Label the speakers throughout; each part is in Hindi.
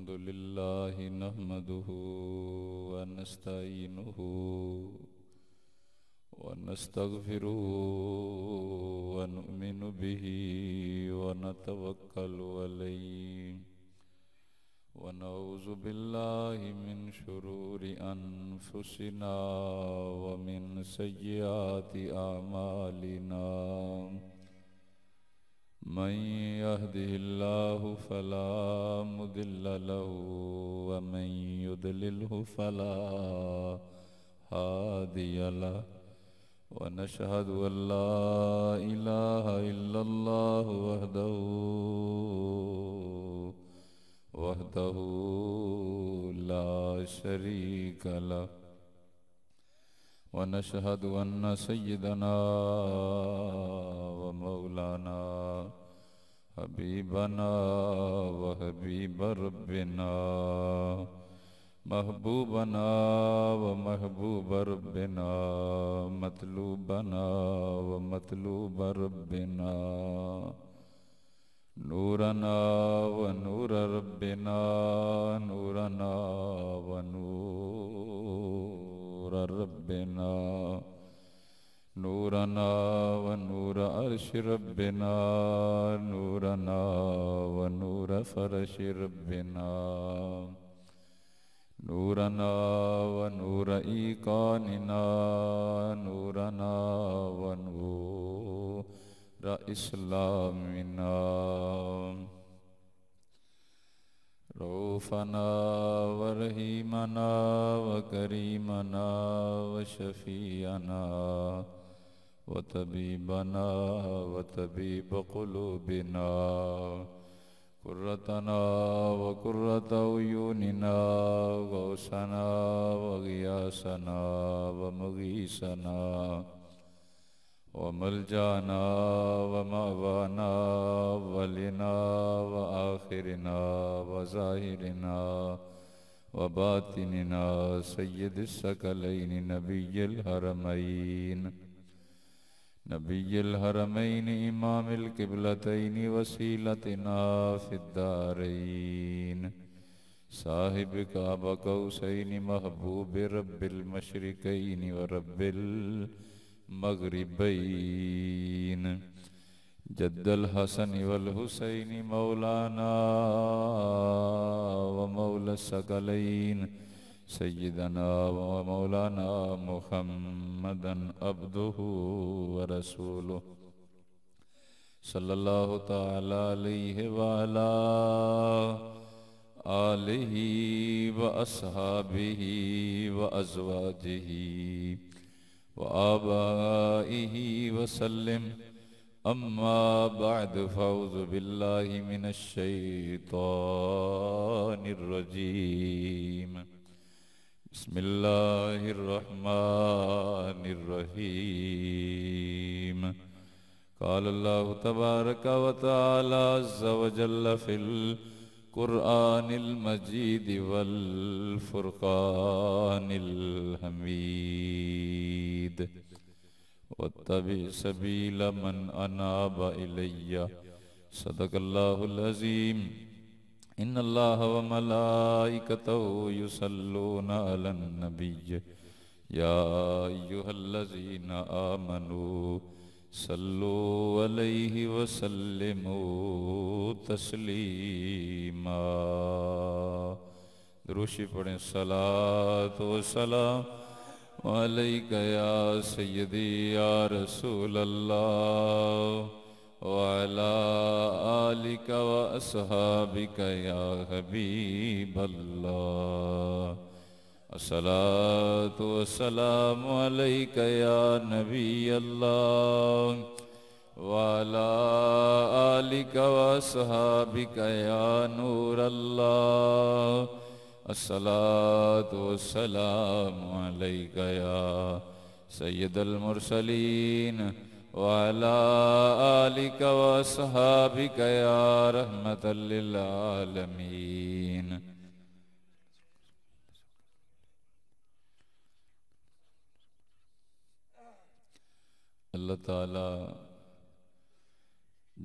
Speaker 1: अल्हम्दुलिल्लाहि नहमदुहु व नस्तईनुहु व नस्तगफिरुहु व नु'मिनु बिही व नतवक्कलु अलैहि व नऊज़ु बिल्लाहि मिन शुरूरि अनफुसिना व मिन सय्यिआति अमालिना मन यहदिहिल्लाहु फला मुदिल्ल लहु व मन युद्लिल्हु फला हादिय लहु व नशहदु अल्ला इलाहा इल्लल्लाह वहदहु ला शरीक लहु व नशहदु अन्न सय्यदना व मौलाना हबीबना व हबीब रब्बिना महबूबना व महबूब रब्बिना मतलूबना व मतलूब रब्बिना नूरना व नूर रब्बिना नूरना व नूर रब्बिना नूरना व नूर अर्श रब्बिना नूरना व नूर फरश रब्बिना नूरना व नूर ईकानिना नूरना व नूर इस्लामिना रऊफ़ना व रहीमना व करीमना व शफ़ीअना व तबीबना व तबीब क़ुलूबिना कुर्रतना व कुर्रत अयूनिना गौसना व गियासना व मुगीसना व मलजाना व मवाना वलिना व आखिरना व ज़ाहिरना व बातिनिना सय्यदिस सकलैन नबिय्यिल हरमैन इमामिल क़िबलतैन वसीलतना फ़िद्दारैन साहिब काबा कौसैन महबूब रब्बिल मशरिकैन व रब्बिल मग़रिबैन जद्दल हसन वल हुसैन मौलाना व मौला सकलैन सय्यदना व मौलाना मुहम्मदन अब्दुहु व रसूलुहु सल्लल्लाहु तआला अलैहि व अला आलिहि व अस्हाबिहि व अज़वाजिहि व आबाइहि व सल्लिम अम्मा बअद फ़अऊज़ु बिल्लाहि मिनश शैतानिर रजीम बिस्मिल्लाहिर्रहमानिर्रहीम क़ाल अल्लाहु तबारक व तआला अज़्ज़ व जल्ल फ़िल क़ुरआनिल मजीद वल फ़ुरक़ानिल हमीद वत्तबि सबील मन अनाब इलैया सदक़ल्लाहुल अज़ीम इन्नल्लाह व मलाइकतहु युसल्लूना अलन नबिय्य या अय्युहल्लज़ीना आमनू सल्लू अलैहि व सल्लिमू तस्लीमा दुरूशी पढ़ें सलात व सलाम अलैका या सय्यदी या रसूल अल्लाह व अला आलिका व अस्हाबिका या हबीब अल्लाह अस्सलातु वस्सलामु अलैका या नबी अल्लाह व अला आलिका व अस्हाबिका या नूर अल्लाह अस्सलातु वस्सलामु अलैका या सय्यदल मुरसलीन व अला आलिका व अस्हाबिका या रहमतल लिल आलमीन। अल्लाह ताला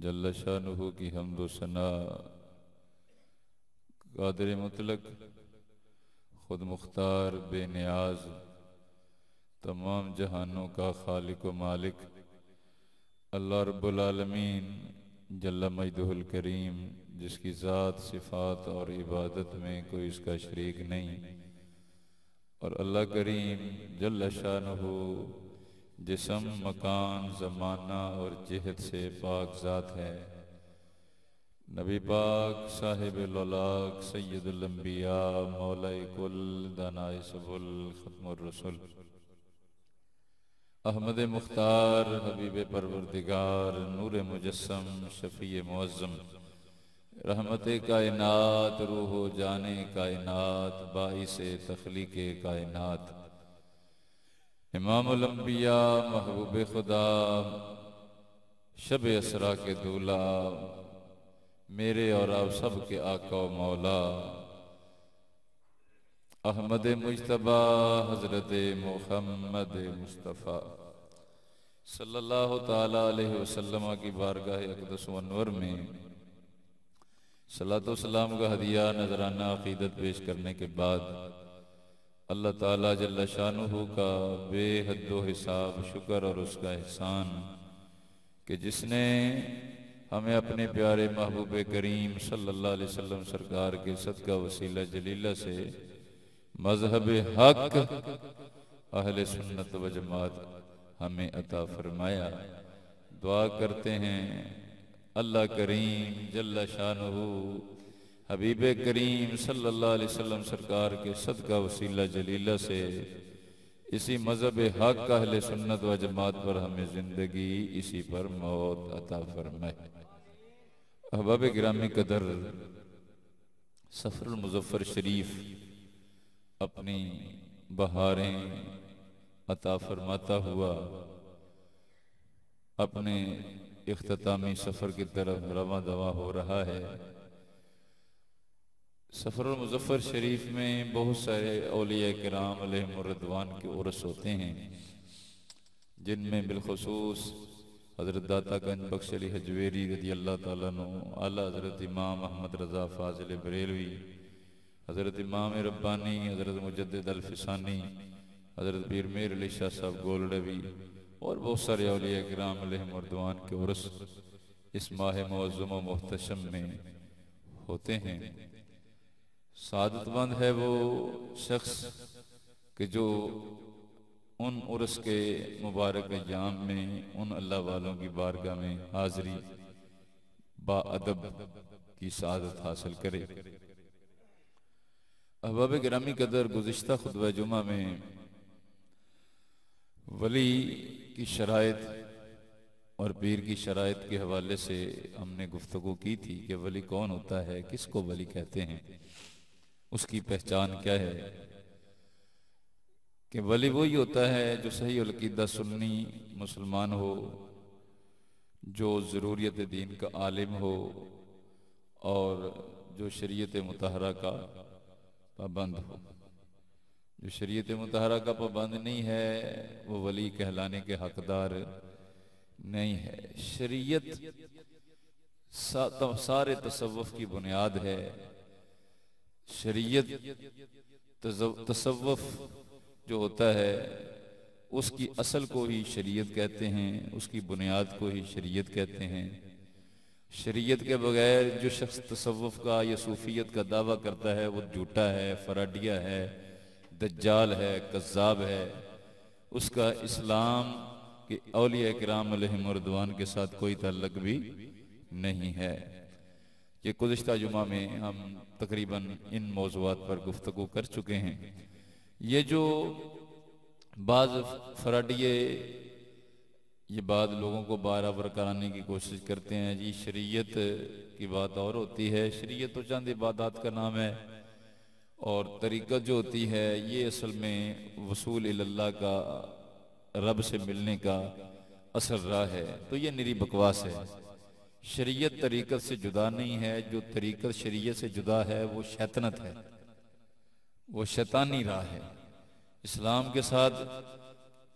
Speaker 1: जल्ल शानुहु की हम्द व सना कादिर मुतलक, खुद मुख्तार, बेनियाज, तमाम जहानों का खालिक व मालिक अल्लाह रब्बुल आलमीन जल्ला मजदुहुल करीम, जिसकी ज़ात, सिफ़ात और इबादत में कोई इसका शरीक नहीं, और अल्लाह करीम जल्ला शानुहु जिस्म, मकान, ज़माना और जिहत से पाक ज़ात है। नबी पाक साहिबुल औलाक सय्यदुल अंबिया मौलाए कुल दानाए सबुल खत्मुर रसूल अहमद मुख्तार हबीब परवरदिगार नूर मुजस्सम शफी मुअज़्ज़म रहमत कायनात रूह जाने कायनात बाइसे तख्लीक़े कायनात इमामुल अंबिया महबूब खुदा शब असरा के दूल्हा मेरे और आप सब के आका व मौला अहमद मुज्तबा हज़रत मुहम्मद मुस्तफ़ा सल्लल्लाहु ताला अलैहि वसल्लम की बारगाह अक़दस व अनवर में सलातो सलाम का हदिया नजराना अक़ीदत पेश करने के बाद अल्लाह ताला जल्ला शानुहु का बेहद्दो हिसाब शुक्र और उसका एहसान कि जिसने हमें अपने प्यारे महबूब करीम सल्लल्लाहु अलैहि वसल्लम सरकार के सदका वसीला जलीला से मज़हब हक अहले सुन्नत व जमात हमें अता फरमाया। दुआ करते हैं अल्लाह करीम जल्ला शानुहु हबीब करीम सल्लल्लाहु अलैहि वसल्लम सरकार के सदका वसीला जलीला से इसी मज़हब हक अहले सुन्नत व जमात पर हमें जिंदगी, इसी पर मौत अता फरमाए। अहबाब गिरामी कदर, सफरुल मुज़फ्फर शरीफ अपनी बहारें अता फरमाता हुआ अपने इख्तितामी सफ़र की तरफ रवां दवा हो रहा है। सफ़रुल मुज़फ्फर शरीफ में बहुत सारे औलिया किराम अलैहिमुर्रिदवान के उर्स होते हैं, जिनमें बिलखुसूस हज़रत दाता गंज बख्श अली हजवेरी रज़ी अल्लाह ताला अन्हु, आला हज़रत इमाम अहमद रज़ा फ़ाज़िल बरेलवी, हज़रत इमाम रब्बानी, हज़रत मुजद्दिद अल-फ़िसानी, हज़रत पीर मीर अली शाह साहब गोलडवी और बहुत सारे औलिया किराम अलैहिमुर्रिदवान के उर्स इस माह मुअज़्ज़म व मुहतशम में होते हैं। सादतमंद है वो शख्स कि जो उन उर्स के मुबारक अय्याम में उन अल्लाह वालों की बारगाह में हाज़री बाअदब की सादत हासिल करे। अहबाब गिरामी कदर, गुज़िश्ता खुतबा जुमा में वली की शराइत और पीर की शराइत के हवाले से हमने गुफ्तगू की थी कि वली कौन होता है, किसको वली कहते हैं, उसकी पहचान क्या है। कि वली वही होता है जो सही अक़ीदा सुन्नी मुसलमान हो, जो ज़रूरियत दीन का आलिम हो और जो शरीयत मुतहरा का पाबंद हो। जो शरीयत मुतहरा का पाबंद नहीं है वो वली कहलाने के हकदार नहीं है। शरीयत सारे तसव्वुफ की बुनियाद है। शरीयत तसव्वुफ जो होता है उसकी असल को ही शरीयत कहते हैं, उसकी बुनियाद को ही शरीयत कहते हैं। शरीयत के बगैर जो शख्स तसव्वुफ का या सूफियत का दावा करता है वो झूठा है, फराडिया है, दज्जाल है, कज़्ज़ाब है। उसका इस्लाम के औलिया किराम अलैहिमुर्रिदवान के साथ कोई ताल्लुक भी नहीं है। ये गुज़िश्ता जुमा में हम तकरीबन इन मौज़ूआत पर गुफ्तगू कर चुके हैं। ये जो बाज़ फराडिये ये बात लोगों को बराबर कराने की कोशिश करते हैं, जी शरीयत की बात और होती है। शरीयत तो चंद इबादत का नाम है और तरीक़त जो होती है ये असल में वसूल इल्लल्लाह का, रब से मिलने का असल राह है। तो ये निरी बकवास है। शरीयत तरीक़त से जुदा नहीं है। जो तरीक़त शरीयत से जुदा है वो शैतानत है, वो शैतानी राह है। इस्लाम के साथ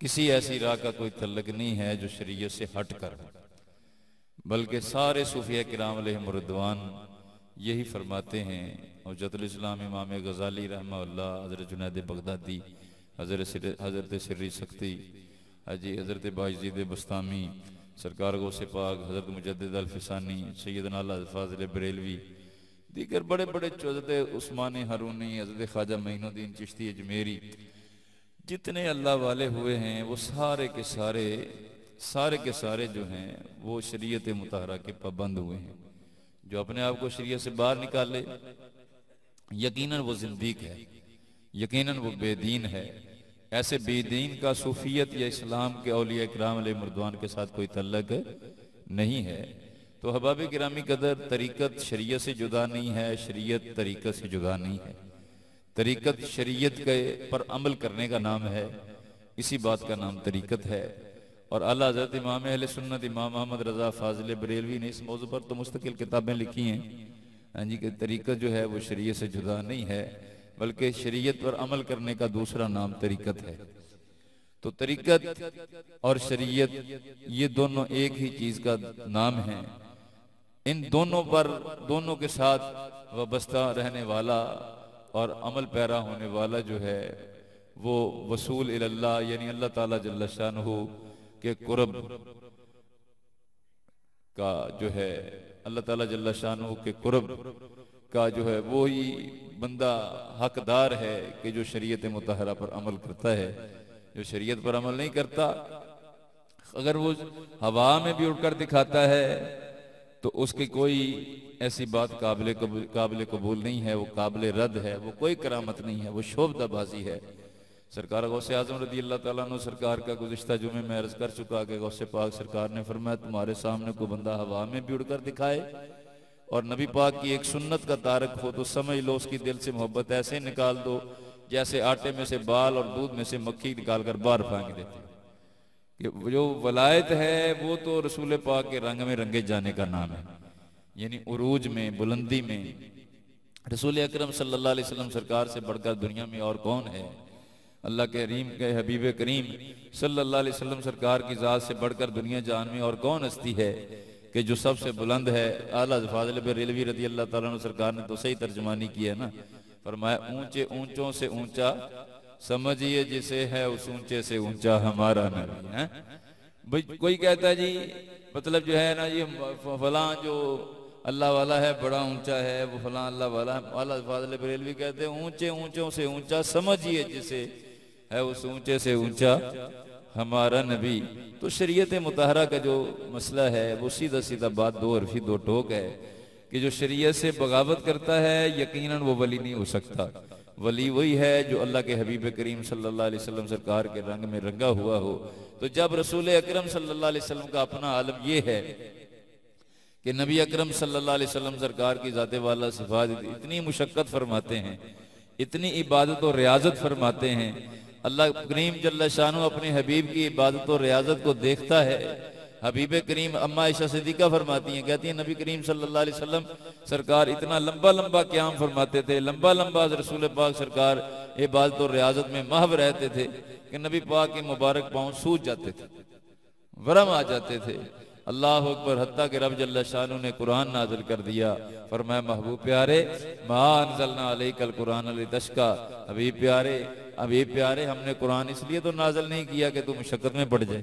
Speaker 1: किसी ऐसी राह का कोई तल्लुक नहीं है जो शरीयत से हट कर, बल्कि सारे सूफिया किराम अलैहिमुर्रिदवान यही फरमाते हैं। और हजरतुल इस्लाम इमाम गजाली रहमतुल्लाह, हज़रत जुनैद बगदादी, हज़रत सिर्री सख्ती, हाजी हज़रत बायज़ीद बस्तामी, सरकार गौसे पाक हज़रत मुजद्दिद अल-फ़िसानी, सैयदना फ़ाज़िल बरेलवी, दीगर बड़े बड़े हज़रत उस्मानी हारूनी, हज़रत ख्वाजा मोइनुद्दीन चिश्ती अजमेरी, जितने अल्लाह वाले हुए हैं वो सारे के सारे जो हैं वो शरीयत मुतहरा के पाबंद हुए हैं। जो अपने आप को शरीयत से बाहर निकाले यकीनन वो जिंदीक है, यकीनन वो बेदीन है। ऐसे बेदीन का सूफियत या इस्लाम के औलिया किराम अलैहिर्रहमान के साथ कोई तल्लक नहीं है। तो हबाब किरामी कदर, तरीकत शरीयत से जुदा नहीं है, शरीयत तरीकत से जुदा नहीं है। तरीकत शरीयत के पर अमल करने का नाम है, इसी बात का नाम तरीकत है। और आला हज़रत इमाम अहले सुन्नत इमाम अहमद रज़ा फ़ाज़िल बरेलवी ने इस मौजू पर तो मुस्तकिल किताबें लिखी हैं। हाँ जी, कि तरीकत जो है वो शरीयत से जुदा नहीं है, बल्कि शरीयत पर अमल करने का दूसरा नाम तरीकत है। तो तरीकत और शरीयत ये दोनों एक ही चीज का नाम है। इन दोनों पर, दोनों के साथ वाबस्ता रहने वाला और अमल पैरा होने वाला जो है वो वसूल इल्लाह, यानी अल्लाह ताला जल्ल शानहू के कुर्ब का जो है, अल्लाह ताला जल्ल शानहू के कुर्ब का जो है वो ही बंदा हकदार है कि जो शरीयत मुतहरा पर अमल करता है। जो शरीयत पर अमल नहीं करता, अगर वो हवा में भी उड़कर दिखाता है तो उसकी कोई ऐसी बात काबिल कबूल नहीं है, वो काबिल रद्द है, वो कोई करामत नहीं है, वो शोभदाबाजी है। सरकार गौसे आजम रदी अल्लाह ताला अन्हु सरकार का गुज़िश्ता जुमे में अर्ज कर चुका कि गौसे पाक सरकार ने फरमाया, तुम्हारे सामने कोई बंदा हवा में भी उड़कर दिखाए और नबी पाक की एक सुन्नत का तारक हो तो समझ लो उसकी दिल से मोहब्बत ऐसे निकाल दो जैसे आटे में से बाल और दूध में से मक्खी निकाल कर बाहर फेंक देते। कि जो वलायत है वो तो रसूल पाक के रंग में रंगे जाने का नाम है, यानी उरूज में, बुलंदी में। रसूल अकरम सल्लल्लाहु अलैहि वसल्लम सरकार से बढ़कर दुनिया में और कौन है? अल्लाह के करीम के हबीब करीम सल्लल्लाहु अलैहि वसल्लम सरकार की ज़ात से बढ़कर दुनिया जान में और कौन हस्ती है कि जो सबसे बुलंद है? आला फ़ाज़िल बरेलवी रज़ी अल्लाह ताला अन्हु सरकार ने तो सही तर्जुमानी की है ना, फरमाया ऊंचे ऊंचों से ऊंचा समझिए जिसे है उस ऊंचे से ऊंचा हमारा नबी है। भाई कोई कहता है जी मतलब जो है ना ये फलां जो अल्लाह वाला है बड़ा ऊंचा है, वो फलां अल्लाह वाला है। आला फ़ाज़िल बरेलवी कहते हैं ऊंचे ऊंचों से ऊंचा समझिए जिसे है उस ऊंचे से ऊंचा हमारा नबी। तो शरीयत मुतहरा का जो मसला है वो सीधा सीधा बात, दो हरफी दो टोक है कि जो शरीयत से बगावत करता है यकीनन वो वली नहीं हो सकता। वली वही है जो अल्लाह के हबीब करीम सल्लल्लाहु अलैहि वसल्लम सरकार के रंग में रंगा हुआ हो। तो जब रसूल अकरम सल्लल्लाहु अलैहि वसल्लम का अपना आलम ये है कि नबी अकरम सल्लल्लाहु अलैहि वसल्लम सरकार की ज़ाते वाला सिफात इतनी मुशक्कत फरमाते हैं, इतनी इबादत और रियाजत फरमाते हैं। अल्लाह करीम जल्ल शानो अपने हबीब की इबादत और रियाजत को देखता है। हबीब करीम अम्मा आयशा सिद्दीक़ा फरमाती हैं, कहती हैं नबी करीम सल्लल्लाहु अलैहि वसल्लम सरकार इतना लंबा लंबा क़याम फरमाते थे, लंबा लंबा रसूल पाक सरकार इबादत और रियाजत में महव रहते थे कि नबी पाक के मुबारक पाँव सूज जाते थे, वरम आ जाते थे। अल्लाह अकबर, हत्ता के रब जल्ल शानु ने कुरान नाजिल कर दिया, फरमाया महबूब प्यारे मा अंज़लना अलैकल कुरान लितश्का, हबीब प्यारे हमने कुरान इसलिए तो नाजिल नहीं किया कि तुम मुशक्कत में पड़ जाए।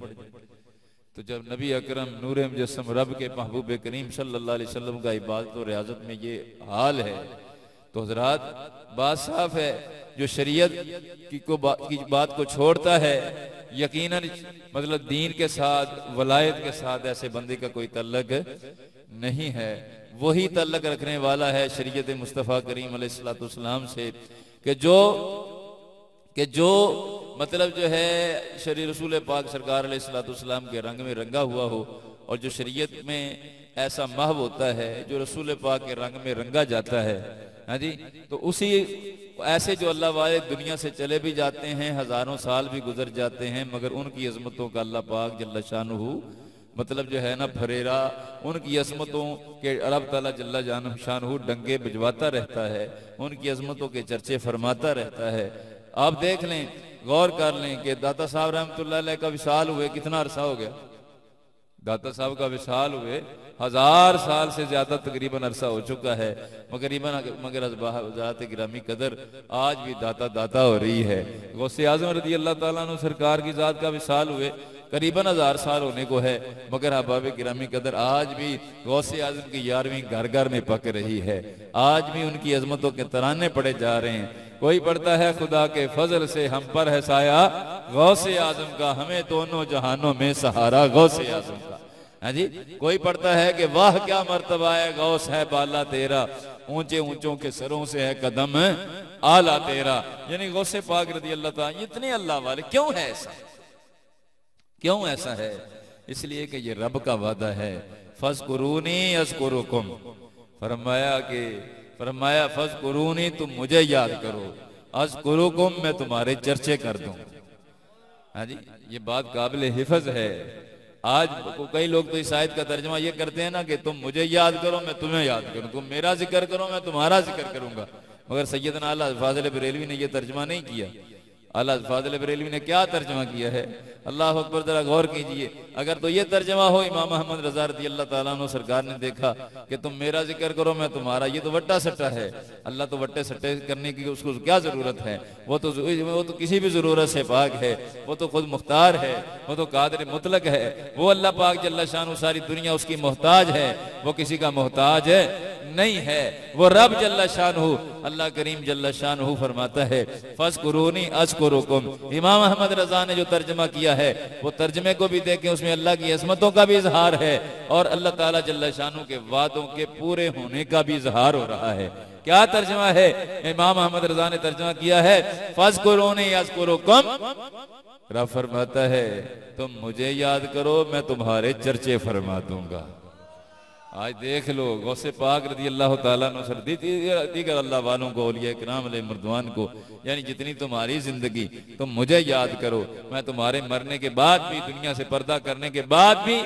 Speaker 1: तो जब नबी अकरम नूर मुजस्सम रब के महबूब करीम सल्लल्लाहु अलैहि वसल्लम का इबादत और रियाजत में ये हाल है तो हजरात बात साफ है, जो शरीयत की बात को छोड़ता है यकीनन मतलब दीन के साथ, वलायत के साथ ऐसे बंदे का कोई तल्लक नहीं है। वही तल्लक रखने वाला है शरीयत मुस्तफ़ा करीम अलैहिस्सलाम से कि जो मतलब जो है शरीय रसूल पाक सरकार अलैहिस्सलाम के रंग में रंगा हुआ हो, और जो शरीयत में ऐसा महव होता है जो रसूल पाक के रंग में रंगा जाता है। हाँ जी, तो उसी ऐसे जो अल्लाह वाले दुनिया से चले भी जाते हैं, हजारों साल भी गुजर जाते हैं, मगर उनकी अजमतों का अल्लाह पाक जल्ल शानुहु मतलब जो है ना फरेरा, उनकी अजमतों के रब ताला जल्ल शानुहु डंगे भिजवाता रहता है, उनकी अजमतों के चर्चे फरमाता रहता है। आप देख लें, गौर कर लें कि दाता साहब रहमतुल्लाह अलैह का विसाल हुए कितना अरसा हो गया दाता साहब का विशाल हुए 1000 साल से ज्यादा तकरीबन अरसा हो चुका है, मगर हज़रात गिरामी कदर आज भी दाता दाता हो रही है। गौसे आज़म रज़ी अल्लाह ताला अन्हु सरकार की जात का विशाल हुए करीबन 1000 साल होने को है, मगर अहबाब गिरामी कदर आज भी गौसे आज़म की 11वीं घर घर में पक रही है। आज भी उनकी अजमतों के तराने पड़े जा रहे हैं। कोई पढ़ता है खुदा के फजल से हम पर है साया गौसे आज़म का, हमें दोनों जहानों में सहारा गौसे आज़म का। हाँ जी, कोई पढ़ता है कि वाह क्या मर्तबा है गौस है बाला तेरा, ऊंचे ऊंचों के सरों से है कदम आला तेरा। यानी गौसे पाक रज़ी अल्लाह ताला इतने अल्लाह वाले क्यों है ऐसा, क्यों ऐसा है? इसलिए कि ये रब का वादा है, फज़कुरूनी अज़कुरुकुम, फरमाया फज़कुरूनी तुम मुझे याद करो, अज़कुरुकुम मैं तुम्हारे चर्चे कर दूं। हाँ जी, ये बात काबिल हिफज है। आज कई लोग तो इस आयत का तर्जमा ये करते हैं ना कि तुम मुझे याद करो मैं तुम्हें याद करूं, तुम मेरा जिक्र करो मैं तुम्हारा जिक्र करूंगा, मगर सैयदना आला फाज़िल बरेलवी ने यह तर्जमा नहीं किया। आला फाज़िल बरेलवी ने क्या तर्जमा किया है? अल्लाह अकबर, जरा गौर कीजिए। अगर तो ये तर्जमा हो इमाम अहमद रज़ा रज़ी अल्लाह ताला अन्हु सरकार ने देखा कि तुम मेरा जिक्र करो मैं तुम्हारा, ये तो वट्टा सट्टा है। अल्लाह तो वट्टे सट्टे करने की उसको क्या जरूरत है? वो तो किसी भी जरूरत से पाक है, वो तो खुद मुख्तार है, वो तो कादिर मुतलक है। वो अल्लाह पाक जल्ला शान सारी दुनिया उसकी मोहताज है, वो किसी का मोहताज नहीं है। वो रब जल्ला शानहू अल्लाह करीम जल्ला शानहू फरमाता है फज़कुरूनी अज़कुरुकुम। इमाम अहमद रज़ा ने जो तर्जमा किया है वो तर्जमे को भी देखें, उसमें अल्लाह की अज़मतों का भी इजहार है और अल्लाह ताला जल्ला शानहू के वादों के पूरे होने का भी इजहार हो रहा है। क्या तर्जमा है? इमाम अहमद रज़ा ने तर्जमा किया है फज़कुरूनी अज़कुरुकुम, रब फरमाता है तुम मुझे याद करो मैं तुम्हारे चर्चे फरमा दूंगा। आज देख लो गौसे पाक रज़ी अल्लाह ताला अन्हु दीगर अल्लाह वालों को, औलिया किराम अलैहिर्रिज़वान को, यानी जितनी तुम्हारी जिंदगी तुम मुझे याद करो, मैं तुम्हारे मरने के बाद भी, दुनिया से पर्दा करने के बाद भी,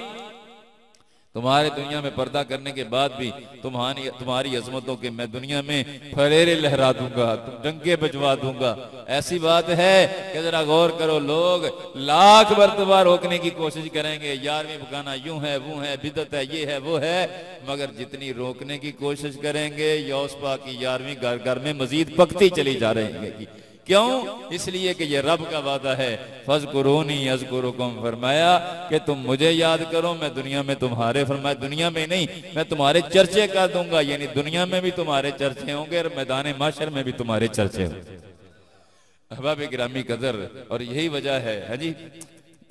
Speaker 1: तुम्हारे दुनिया में पर्दा करने के बाद भी तुम्हारी अजमतों के मैं दुनिया में फरेरे लहरा दूंगा, डंके बजवा दूंगा। ऐसी बात है कि जरा गौर करो, लोग लाख मरतबा रोकने की कोशिश करेंगे, 11वीं बगाना यूं है वो है, बिदत है ये है वो है, मगर जितनी रोकने की कोशिश करेंगे यौसपा की 11वीं घर घर में मजीद पकती चली जा रही। क्यों? इसलिए कि ये रब का वादा है फज़कुरूनी अज़कुरुकुम, फरमाया कि तुम मुझे याद करो मैं दुनिया में तुम्हारे, फरमाया दुनिया में नहीं मैं तुम्हारे चर्चे कर दूंगा, यानी दुनिया में भी तुम्हारे चर्चे होंगे और मैदान माशर में भी तुम्हारे चर्चे होंगे। अहबाब गिरामी कदर, और यही वजह है जी,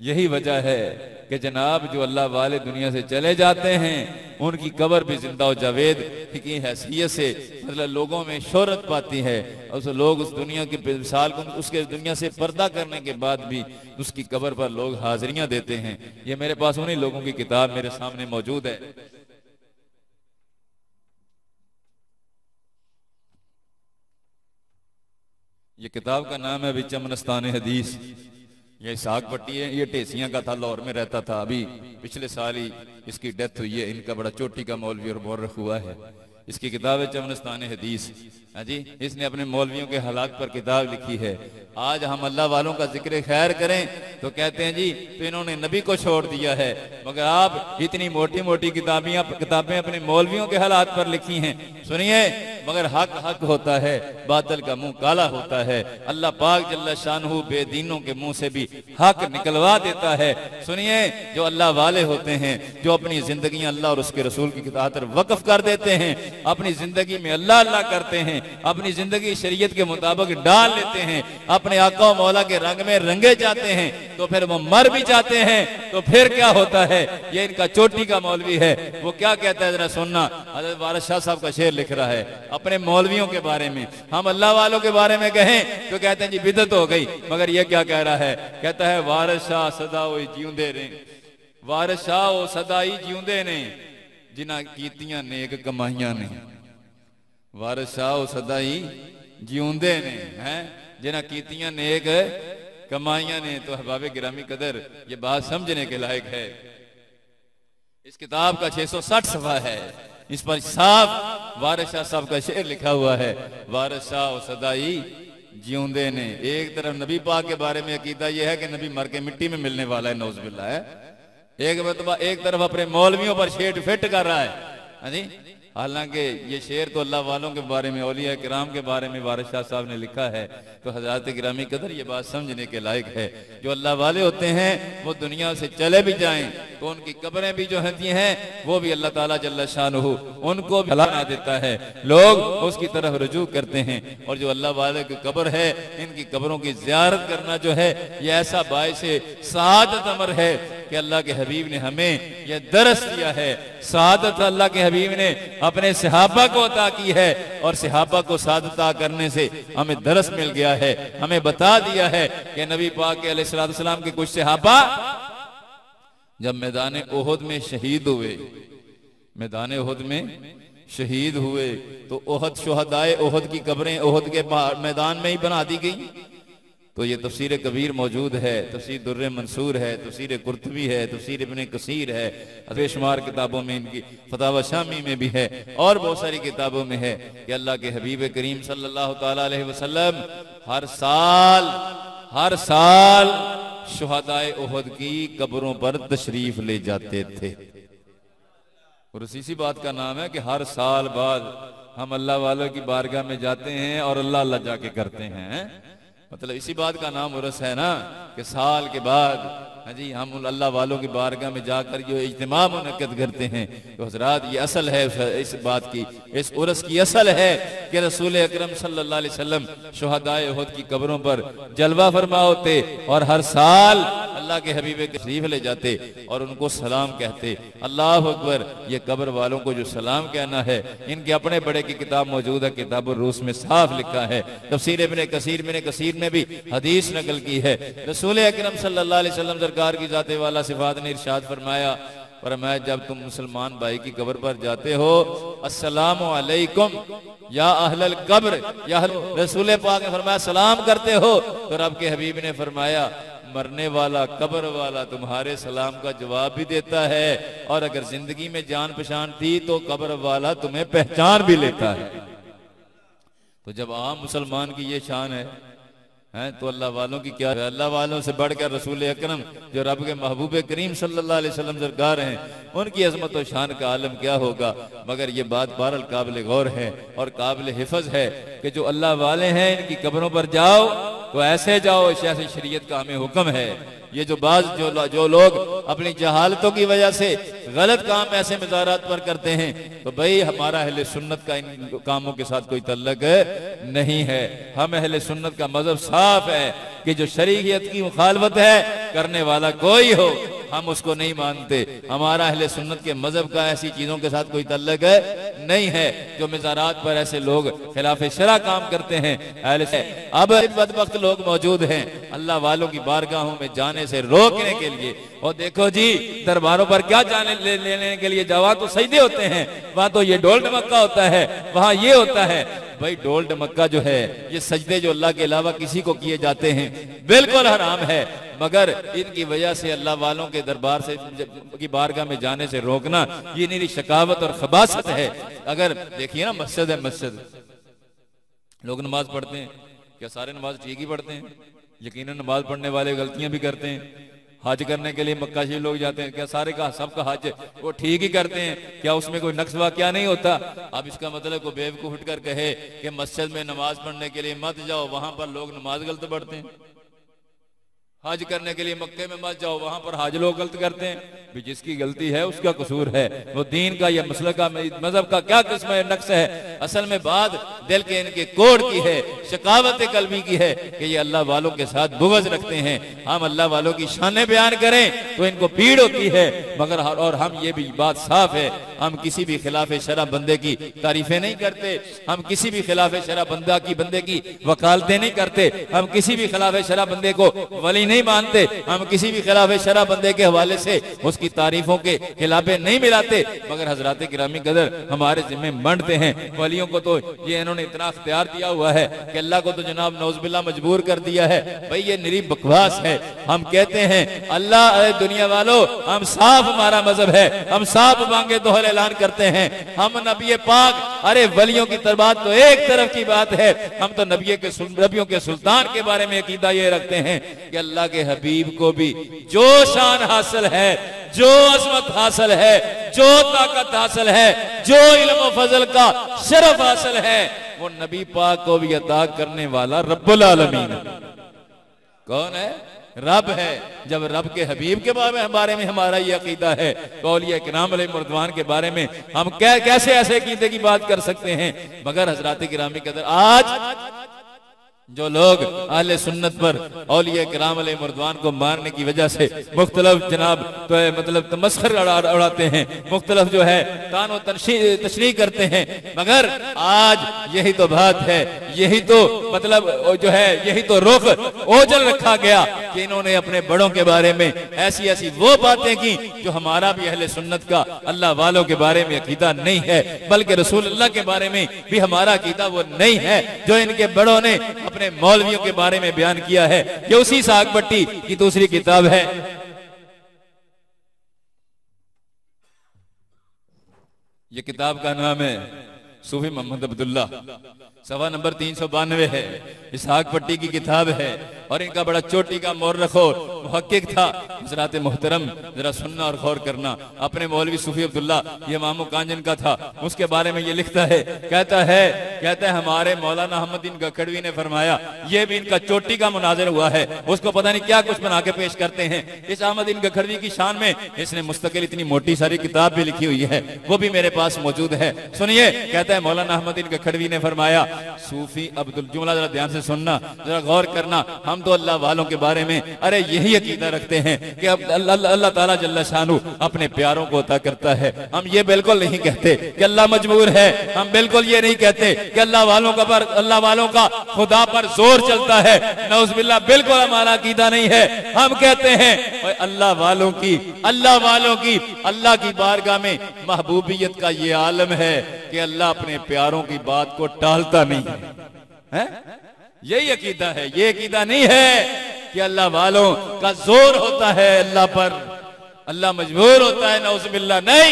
Speaker 1: यही वजह है कि जनाब जो अल्लाह वाले दुनिया से चले जाते हैं उनकी कब्र भी जिंदा व जावेद की हैसियत से मतलब लोगों में शोहरत पाती है, और लोग उस दुनिया की मिसाल को उसके दुनिया से पर्दा करने के बाद भी उसकी कब्र पर लोग हाजिरियां देते हैं। ये मेरे पास उन्हीं लोगों की किताब मेरे सामने मौजूद है। ये किताब का नाम है विचमनस्तान हदीस। ये साग पट्टी है, ये टेसियां का था, लाहौर में रहता था, अभी पिछले साल ही इसकी डेथ हुई है। इनका बड़ा चोटी का मौलवी और मौरख हुआ है। इसकी किताब है चमनस्तान हदीस। हाँ जी, इसने अपने मौलवियों के हालात पर किताब लिखी है। आज हम अल्लाह वालों का जिक्र खैर करें तो कहते हैं जी तो इन्होंने नबी को छोड़ दिया है, मगर आप इतनी मोटी मोटी किताबें अपने मौलवियों के हालात पर लिखी हैं। सुनिए, मगर हक हक होता है, बादल का मुंह काला होता है। अल्लाह पाक जल्ला शानहू बेदीनों के मुंह से भी हक निकलवा देता है। सुनिए, जो अल्लाह वाले होते हैं, जो अपनी जिंदगी अल्लाह और उसके रसूल की खातिर वक्फ कर देते हैं, अपनी जिंदगी में अल्लाह अल्लाह करते हैं, अपनी जिंदगी शरीयत के मुताबिक डाल लेते हैं, अपने आका और मौला के रंग में रंगे जाते हैं, तो फिर वो मर भी जाते हैं। तो फिर क्या होता है? ये इनका चोटी का मौलवी है, वो क्या कहता है जरा सुनना। हज़रत वारिस शाह साहब का शेर लिख रहा है अपने मौलवियों के बारे में। हम अल्लाह वालों के बारे में कहें तो कहते हैं जी बिदत हो गई, मगर ये क्या कह रहा है? कहता है वारिस शाह सदा जीउंदे ने, वारिस शाह सदा ही जीउंदे ने जिन्हां कीतियां नेक कमाइयां ने। वारिस शाह सदा ही जीउंदे ने हैं जिन्हां कीतियां नेक कमाइयां ने। तो अहबाब गिरामी कदर, ये बात समझने के लायक है। इस किताब का 660 सफ़ा है, इस पर साफ वारिस शाह साहब का शेर लिखा हुआ है, वारिस शाह सदाई जीउंदे ने। एक तरफ नबी पाक के बारे में अकीदा यह है कि नबी मर के मिट्टी में मिलने वाला है, नौज़ बिल्लाह है। एक तरफ अपने मौलवियों पर शेर फिट कर रहा है। हाँ जी, हालांकि ये शेर तो अल्लाह वालों के बारे में, औलिया किराम के बारे में वारिस शाह साहब ने लिखा है। तो हज़रात गिरामी कदर ये बात समझने के लायक है। जो अल्लाह वाले होते हैं वो दुनिया से चले भी जाएं तो उनकी कब्रें भी जो होती हैं वो भी अल्लाह ताला जल्ला शानुहु उनको भी बना देता है, लोग उसकी तरफ रुजू करते हैं। और जो अल्लाह वाले की कब्र है, इनकी कब्रों की ज़ियारत करना जो है ये ऐसा बाइस सआदत अमर है कि अल्लाह के हबीब ने हमें यह दरस दिया है। सआदत अल्लाह के हबीब ने अपने सहाबा को अता की है और सहाबा को सादत अता करने से हमें दरस मिल गया है। हमें बता दिया है कि नबी पाक अलैहिस्सलाम के कुछ सहाबा जब मैदान ओहद में शहीद हुए, मैदान ओहद में शहीद हुए तो ओहद शुहदाए ओहद की कब्रें ओहद के मैदान में ही बना दी गई। तो ये तफसीर कबीर मौजूद है, तफसीर दुर्र मंसूर है, तफसीर कुर्तबी है, तफसीर इब्ने कसीर है, बेशुमार किताबों में इनकी फतावा शामी में भी है और बहुत सारी किताबों में है कि अल्लाह के हबीब करीम सल्लल्लाहु ताला अलैहि वसल्लम हर साल शुहदाए ओहद की कब्रों पर तशरीफ ले जाते थे। और इसी बात का नाम है कि हर साल बाद हम अल्लाह वालों की बारगाह में जाते हैं और अल्लाह अल्लाह जाके करते हैं। मतलब इसी बात का नाम उर्स है ना कि साल के बाद हाँ जी हम अल्लाह वालों की बारगाह में जाकर जो इज्तिमा मुनक्किद करते हैं। तो हज़रात ये असल है इस बात की, इस उर्स की असल है कि रसूल अकरम सल्लल्लाहु अलैहि वसल्लम शुहदाए उहद की कब्रों पर जलवा फरमा होते और हर साल अल्लाह के हबीब तशरीफ ले जाते और उनको सलाम कहते। अल्लाह अकबर। ये कब्र वालों को जो सलाम कहना है, इनके अपने बड़े की किताब मौजूद है, किताबुर रूस में साफ लिखा है। तफसीर इब्ने कसीर में भी हदीस नकल की है। रसूल अकरम सल्लल्लाहु अलैहि वसल्लम सरकार की जाते वाला सिफात ने इरशाद फरमाया, फरमाया जब तुम मुसलमान भाई की कब्र पर जाते हो अस्सलामु अलैकुम या अहलल कब्र, या रसूल पाक ने फरमाया सलाम करते हो। तो रब के हबीब ने फरमाया मरने वाला कब्र वाला तुम्हारे सलाम का जवाब भी देता है और अगर जिंदगी में जान पहचान थी तो कब्र वाला तुम्हें पहचान भी लेता है। तो जब आम मुसलमान की ये शान है तो अल्लाह वालों की क्या है। अल्लाह वालों से बढ़कर रसूल अकरम जो रब के महबूब करीम सल्लल्लाहु अलैहि वसल्लम सरकार हैं, उनकी अजमत और शान का आलम क्या होगा। मगर ये बात बहरहाल काबिल गौर है और काबिल हिफज है कि जो अल्लाह वाले हैं इनकी कब्रों पर जाओ तो ऐसे जाओ जैसे शरीयत का हमें हुक्म है। ये जो लोग अपनी जहालतों की वजह से गलत काम ऐसे मज़ारात पर करते हैं, तो भाई हमारा अहले सुन्नत का इन कामों के साथ कोई तल्लक नहीं है। हम अहले सुन्नत का मजहब साफ है कि जो शरीयत की मुखालफत है करने वाला कोई हो हम उसको नहीं मानते। हमारा अहले सुन्नत के मजहब का ऐसी चीजों के साथ कोई तल्लक नहीं है। जो मज़ारात पर ऐसे लोग खिलाफ शरा काम करते हैं अब बदबख्त लोग मौजूद हैं अल्लाह वालों की बारगाहों में जाने से रोकने के लिए। और देखो जी दरबारों पर क्या जाने लेने के लिए जाओ, तो सजदे होते हैं, वहां तो ये ढोल ढमक्का होता है, वहां ये होता है। भाई ढोल ढमक्का जो है ये सजदे जो अल्लाह के अलावा किसी को किए जाते हैं बिल्कुल हराम है। मगर इनकी वजह से अल्लाह वालों के दरबार से की बारगाह में जाने से रोकना ये मेरी शकावत और खबासत है। अगर देखिए ना मस्जिद है, मस्जिद लोग नमाज पढ़ते हैं, क्या सारे नमाज ठीक ही पढ़ते हैं? यकीनन नमाज पढ़ने वाले गलतियां भी करते हैं। हज करने के लिए मक्का शरीफ लोग जाते हैं, क्या सारे का सबका हज वो ठीक ही करते हैं? क्या उसमें कोई नक्स वाक़या नहीं होता? अब इसका मतलब कोई बेवकूफ उठकर कहे कि मस्जिद में नमाज पढ़ने के लिए मत जाओ, वहां पर लोग नमाज गलत पढ़ते हैं। हज करने के लिए मक्के में मत जाओ, वहां पर हज लोग गलत करते हैं। भी जिसकी गलती है उसका कसूर है, वो दीन का या मसलक का मजहब का क्या किस्म है नक्स है। असल में बात दिल के इनके कोड की है, शकावत कल्बी की है कि ये अल्लाह वालों के साथ बुग़्ज़ रखते हैं। हम अल्लाह वालों की शानें बयान करें तो इनको पीड़ होती है। मगर और हम ये भी बात साफ है, हम किसी भी खिलाफ शरा बंदे की तारीफें नहीं करते, हम किसी भी खिलाफ शरा बंदे की वकालतें नहीं करते, हम किसी भी खिलाफ शरा बंदे को वली नहीं मानते, हम किसी भी खिलाफ शरा बंदे के हवाले से उसकी तारीफों के खिलाफे नहीं मिलाते। मगर हजरात गिरामी कदर हमारे जिम्मे मंडते हैं। वलियों को तो ये इन्होंने इतना अख्तियार दिया हुआ है कि अल्लाह को तो जनाब नौज़बिल्लाह मजबूर कर दिया है। भाई ये निरी बकवास है। हम कहते हैं अल्लाह दुनिया वालों हम साफ हमारा मजहब है, हम साफ मांगे दोहरे ऐलान करते हैं, हम नबी पाक अरे वलियों की बात तो एक तरफ की बात है, हम तो नबियों के सुल्तान के बारे में अकीदा ये रखते हैं कि अल्लाह के हबीब को भी जो शान हासिल है, जो अजमत हासिल है, जो ताकत हासिल है, जो इल्म फजल का शरफ हासिल है, वो नबी पाक को भी अता करने वाला रब्बुल आलमीन है। कौन है? रब है। जब रब के हबीब के बारे में हमारा ये अकीदा है तो औलिया किराम अलैहिमुर्रिदवान के बारे में हम कैसे ऐसे अकीदे की बात कर सकते हैं? मगर हजरात किरामी कदर, आज जो लोग अहले सुन्नत पर औलिया किराम अलैहिमुर्रिदवान को मारने की वजह से मुख्तलिफ जनाब तो मतलब तमस्खर उड़ाते हैं, मुख्तलिफ जो है तानो तशरीह करते हैं, मगर आज यही तो बात है, यही तो मतलब जो है, यही तो रुख ओझल रखा गया कि इन्होंने अपने बड़ों के बारे में ऐसी ऐसी वो बातें की जो हमारा भी अहले सुन्नत का अल्लाह वालों के बारे में अकीदा नहीं है, बल्कि रसूल अल्लाह के बारे में भी हमारा अकीदा वो नहीं है जो इनके बड़ों ने अपने मौलवियों के बारे में बयान किया है। ये उसी साग पट्टी की दूसरी किताब है। ये किताब का नाम है सूफी मोहम्मद अब्दुल्ला, सवा नंबर 392 है। इसहाक पट्टी की किताब है और इनका बड़ा चोटी का मौरखो मुहक्किक था। हज़रात मोहतरम जरा सुनना और गौर करना। अपने मौलवी सूफी अब्दुल्ला, ये मामू कांजन का था, उसके बारे में ये लिखता है, कहता है हमारे मौलाना अहमदीन गखड़वी ने फरमाया, ये भी इनका चोटी का मुनाजिर हुआ है, उसको पता नहीं क्या कुछ बना के पेश करते हैं। इस अहमदीन गखड़वी की शान में इसने मुस्तकिल इतनी मोटी सारी किताब भी लिखी हुई है, वो भी मेरे पास मौजूद है। सुनिए, कहता है मौलाना अहमदीन गखड़वी ने फरमाया, सूफी अब्दुल, जुमला जरा ध्यान से सुनना, जरा गौर करना, हम तो अल्लाह वालों के बारे में अरे यही अकीदा रखते हैं कि अब अल्लाह ताला जल्ला शानू अपने प्यारों को अता करता है। हम ये बिल्कुल नहीं कहते कि अल्लाह मजबूर है, हम बिल्कुल ये नहीं कहते कि अल्लाह वालों का खुदा पर जोर चलता है, नौज़ुबिल्लाह, बिल्कुल हमारा अकीदा नहीं है। हम कहते हैं अल्लाह वालों की अल्लाह की बारगाह में महबूबियत का ये आलम है कि अल्लाह अपने प्यारों की बात को टालता नहीं है। यही अकीदा है। ये अकीदा नहीं है कि अल्लाह वालों का जोर होता है अल्लाह पर, अल्लाह मजबूर होता है, नौज़ुबिल्लाह, नहीं।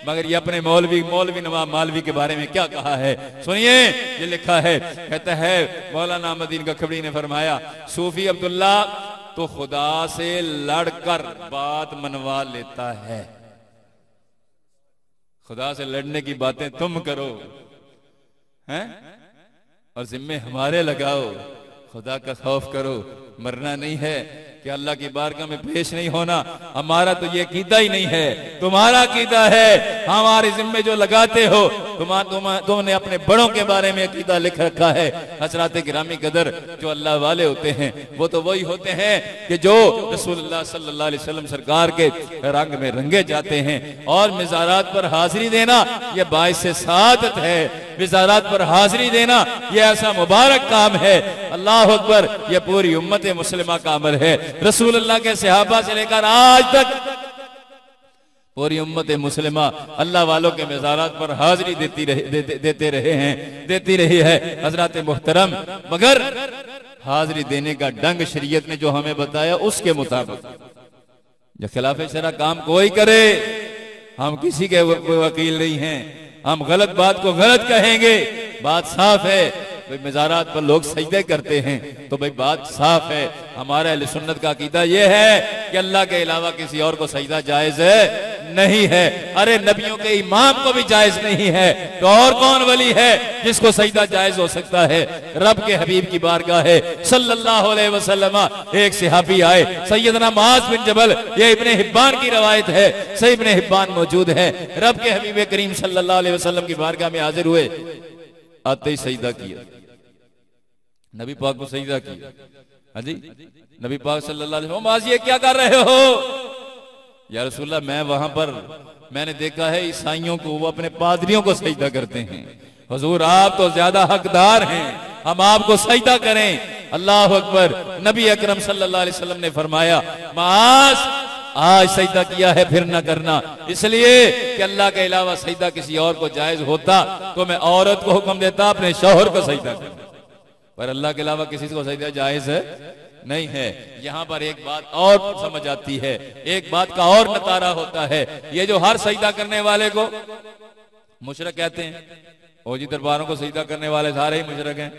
Speaker 1: मगर ये अपने मौलवी नवाब मालवी के बारे में क्या कहा है, सुनिए। ये लिखा है, कहता है मौलाना अहमदीन गखड़ी ने फरमाया, सूफी अब्दुल्ला तो खुदा से लड़कर बात मनवा लेता है। खुदा से लड़ने की बातें तुम करो हैं और जिम्मे हमारे लगाओ। खुदा का खौफ करो, मरना नहीं है कि अल्लाह की बारगाह में पेश नहीं होना। हमारा तो ये अकीदा ही नहीं है, तुम्हारा अकीदा है। हमारे जिम्मे जो लगाते हो, तुमने अपने बड़ों के बारे में अकीदा लिख रखा है। हज़रात गिरामी कदर, जो अल्लाह वाले होते हैं वो तो वही होते हैं कि जो रसूलुल्लाह सल्लल्लाहु अलैहि वसल्लम सरकार के रंग में रंगे जाते हैं। और मिज़ारात पर हाजिरी देना यह बाइस सादत है। मिज़ारात पर हाजिरी देना यह ऐसा मुबारक काम है, अल्लाह अकबर, यह पूरी उम्मत मुस्लिमा का अमल है। रसूलुल्लाह के सहाबा से लेकर आज तक पूरी उम्मत मुस्लिमा अल्लाह वालों के मिज़ारात पर हाजिरी देती रही है हजरत मुहतरम। मगर हाजिरी देने का ढंग शरीयत ने जो हमें बताया उसके मुताबिक, जो खिलाफ शरा काम कोई करे, हम किसी के वकील नहीं हैं, हम गलत बात को गलत कहेंगे, बात साफ है। मिज़ारात पर लोग सजदे करते हैं तो भाई बात साफ है। हमारे अहले सुन्नत का अकीदा यह है कि अल्लाह के अलावा किसी और को सजदा जायज नहीं है। अरे नबियों के इमाम को भी जायज नहीं है तो और कौन वली है जिसको सजदा जायज हो सकता है? रब के हबीब की बारगाह है सल्लल्लाहु अलैहि वसल्लम। एक सहाबी आए, सैयदना मुआज़ बिन जबल, ये इब्ने हिब्बान की रवायत है, सही इब्ने हिब्बान मौजूद है। रब के हबीब करीम सल्लल्लाहु अलैहि वसल्लम की बारगाह में हाजिर हुए, आते ही सजदा किया, नबी पाक को सजदा किया। हाँ जी, नबी पाक सल्लल्लाहु अलैहि वसल्लम, आज ये क्या कर रहे हो? या रसूलल्लाह, मैं वहां पर मैंने देखा है ईसाइयों को, वो अपने पादरियों को सजदा करते हैं। हुजूर, आप तो ज्यादा हकदार हैं, हम आपको सजदा करें। अल्लाह अकबर। नबी अकरम सल्लल्लाहु अलैहि वसल्लम ने फरमाया, मास आज सजदा किया है फिर न करना, इसलिए कि अल्लाह के अलावा सजदा किसी और को जायज होता तो मैं औरत को हुक्म देता अपने शौहर को सजदा करना, पर अल्लाह के अलावा किसी को सजदा जायज नहीं है। यहाँ पर एक बात और समझ आती है, एक बात का और नतारा होता है। ये जो हर सजदा करने वाले को मुशरिक कहते हैं, ओ जी दरबारों को सजदा करने वाले सारे ही मुशरिक हैं।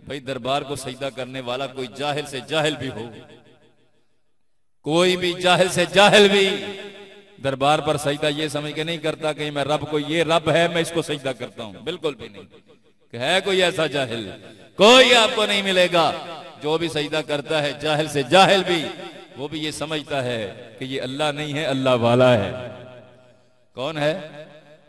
Speaker 1: भाई दरबार को सजदा करने वाला कोई जाहिल से जाहिल भी हो, कोई भी जाहिल से जाहिल भी दरबार पर सजदा ये समझ के नहीं करता कि मैं रब को, ये रब है मैं इसको सजदा करता हूं, बिल्कुल भी नहीं। कि है कोई ऐसा जाहिल? कोई आपको नहीं मिलेगा। जो भी सजदा करता है जाहिल से जाहिल भी, वो भी ये समझता है कि ये अल्लाह नहीं है, अल्लाह वाला है। कौन है?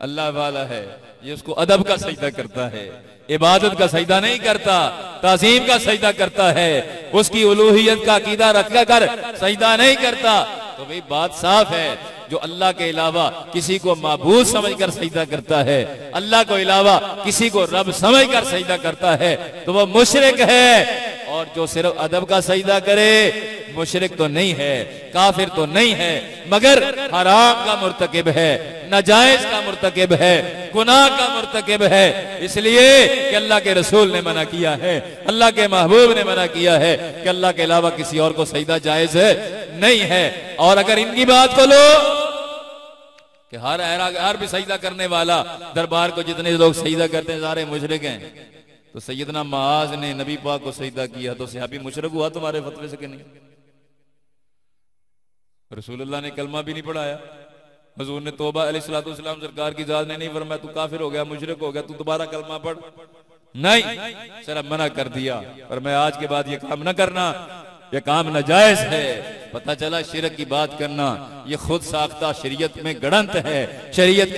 Speaker 1: अल्लाह वाला है। ये उसको अदब का सजदा करता है, इबादत का सजदा नहीं करता, ताज़ीम का सजदा करता है, उसकी उलूहियत का अकीदा रख कर सजदा नहीं करता। तो भाई बात साफ है, जो अल्लाह के अलावा किसी को माबूद समझकर सजदा करता है, अल्लाह को अलावा किसी को रब समझकर सजदा करता है, तो वह मुशरिक है। और जो सिर्फ अदब का सजदा करे मुशरिक तो नहीं है, काफिर तो नहीं है, मगर हराम का मुर्तकिब है, नाजायज का मुर्तकिब है, गुनाह का मुर्तकिब है। इसलिए कि अल्लाह के रसूल ने मना किया है, अल्लाह के महबूब ने मना किया है कि अल्लाह के अलावा किसी और को सजदा जायज है नहीं है। और अगर इनकी बात को लो कि हर भी सजदा करने वाला, दरबार को जितने लोग सजदा करते हैं सारे मुशरिक हैं, तो सैयदना मुआज ने नबी पाक को सजदा किया तो सहाबी मुशरिक हुआ तुम्हारे फतवे से कि नहीं? रसूलुल्लाह ने कलमा भी नहीं पढ़ाया, हुजूर ने तौबा अलैहिस्सलातु वस्सलाम सरकार की जात ने नहीं फरमाया तू काफिर हो गया, मुशरिक हो गया, तू दोबारा कलमा पढ़, नहीं, सिर्फ मना कर दिया। और मैं आज के बाद ये काम न करना, ये काम नाजायज है। पता चला शिरक की बात करना ये खुद साख्ता शरीयत में गड़ंत है, शरीयत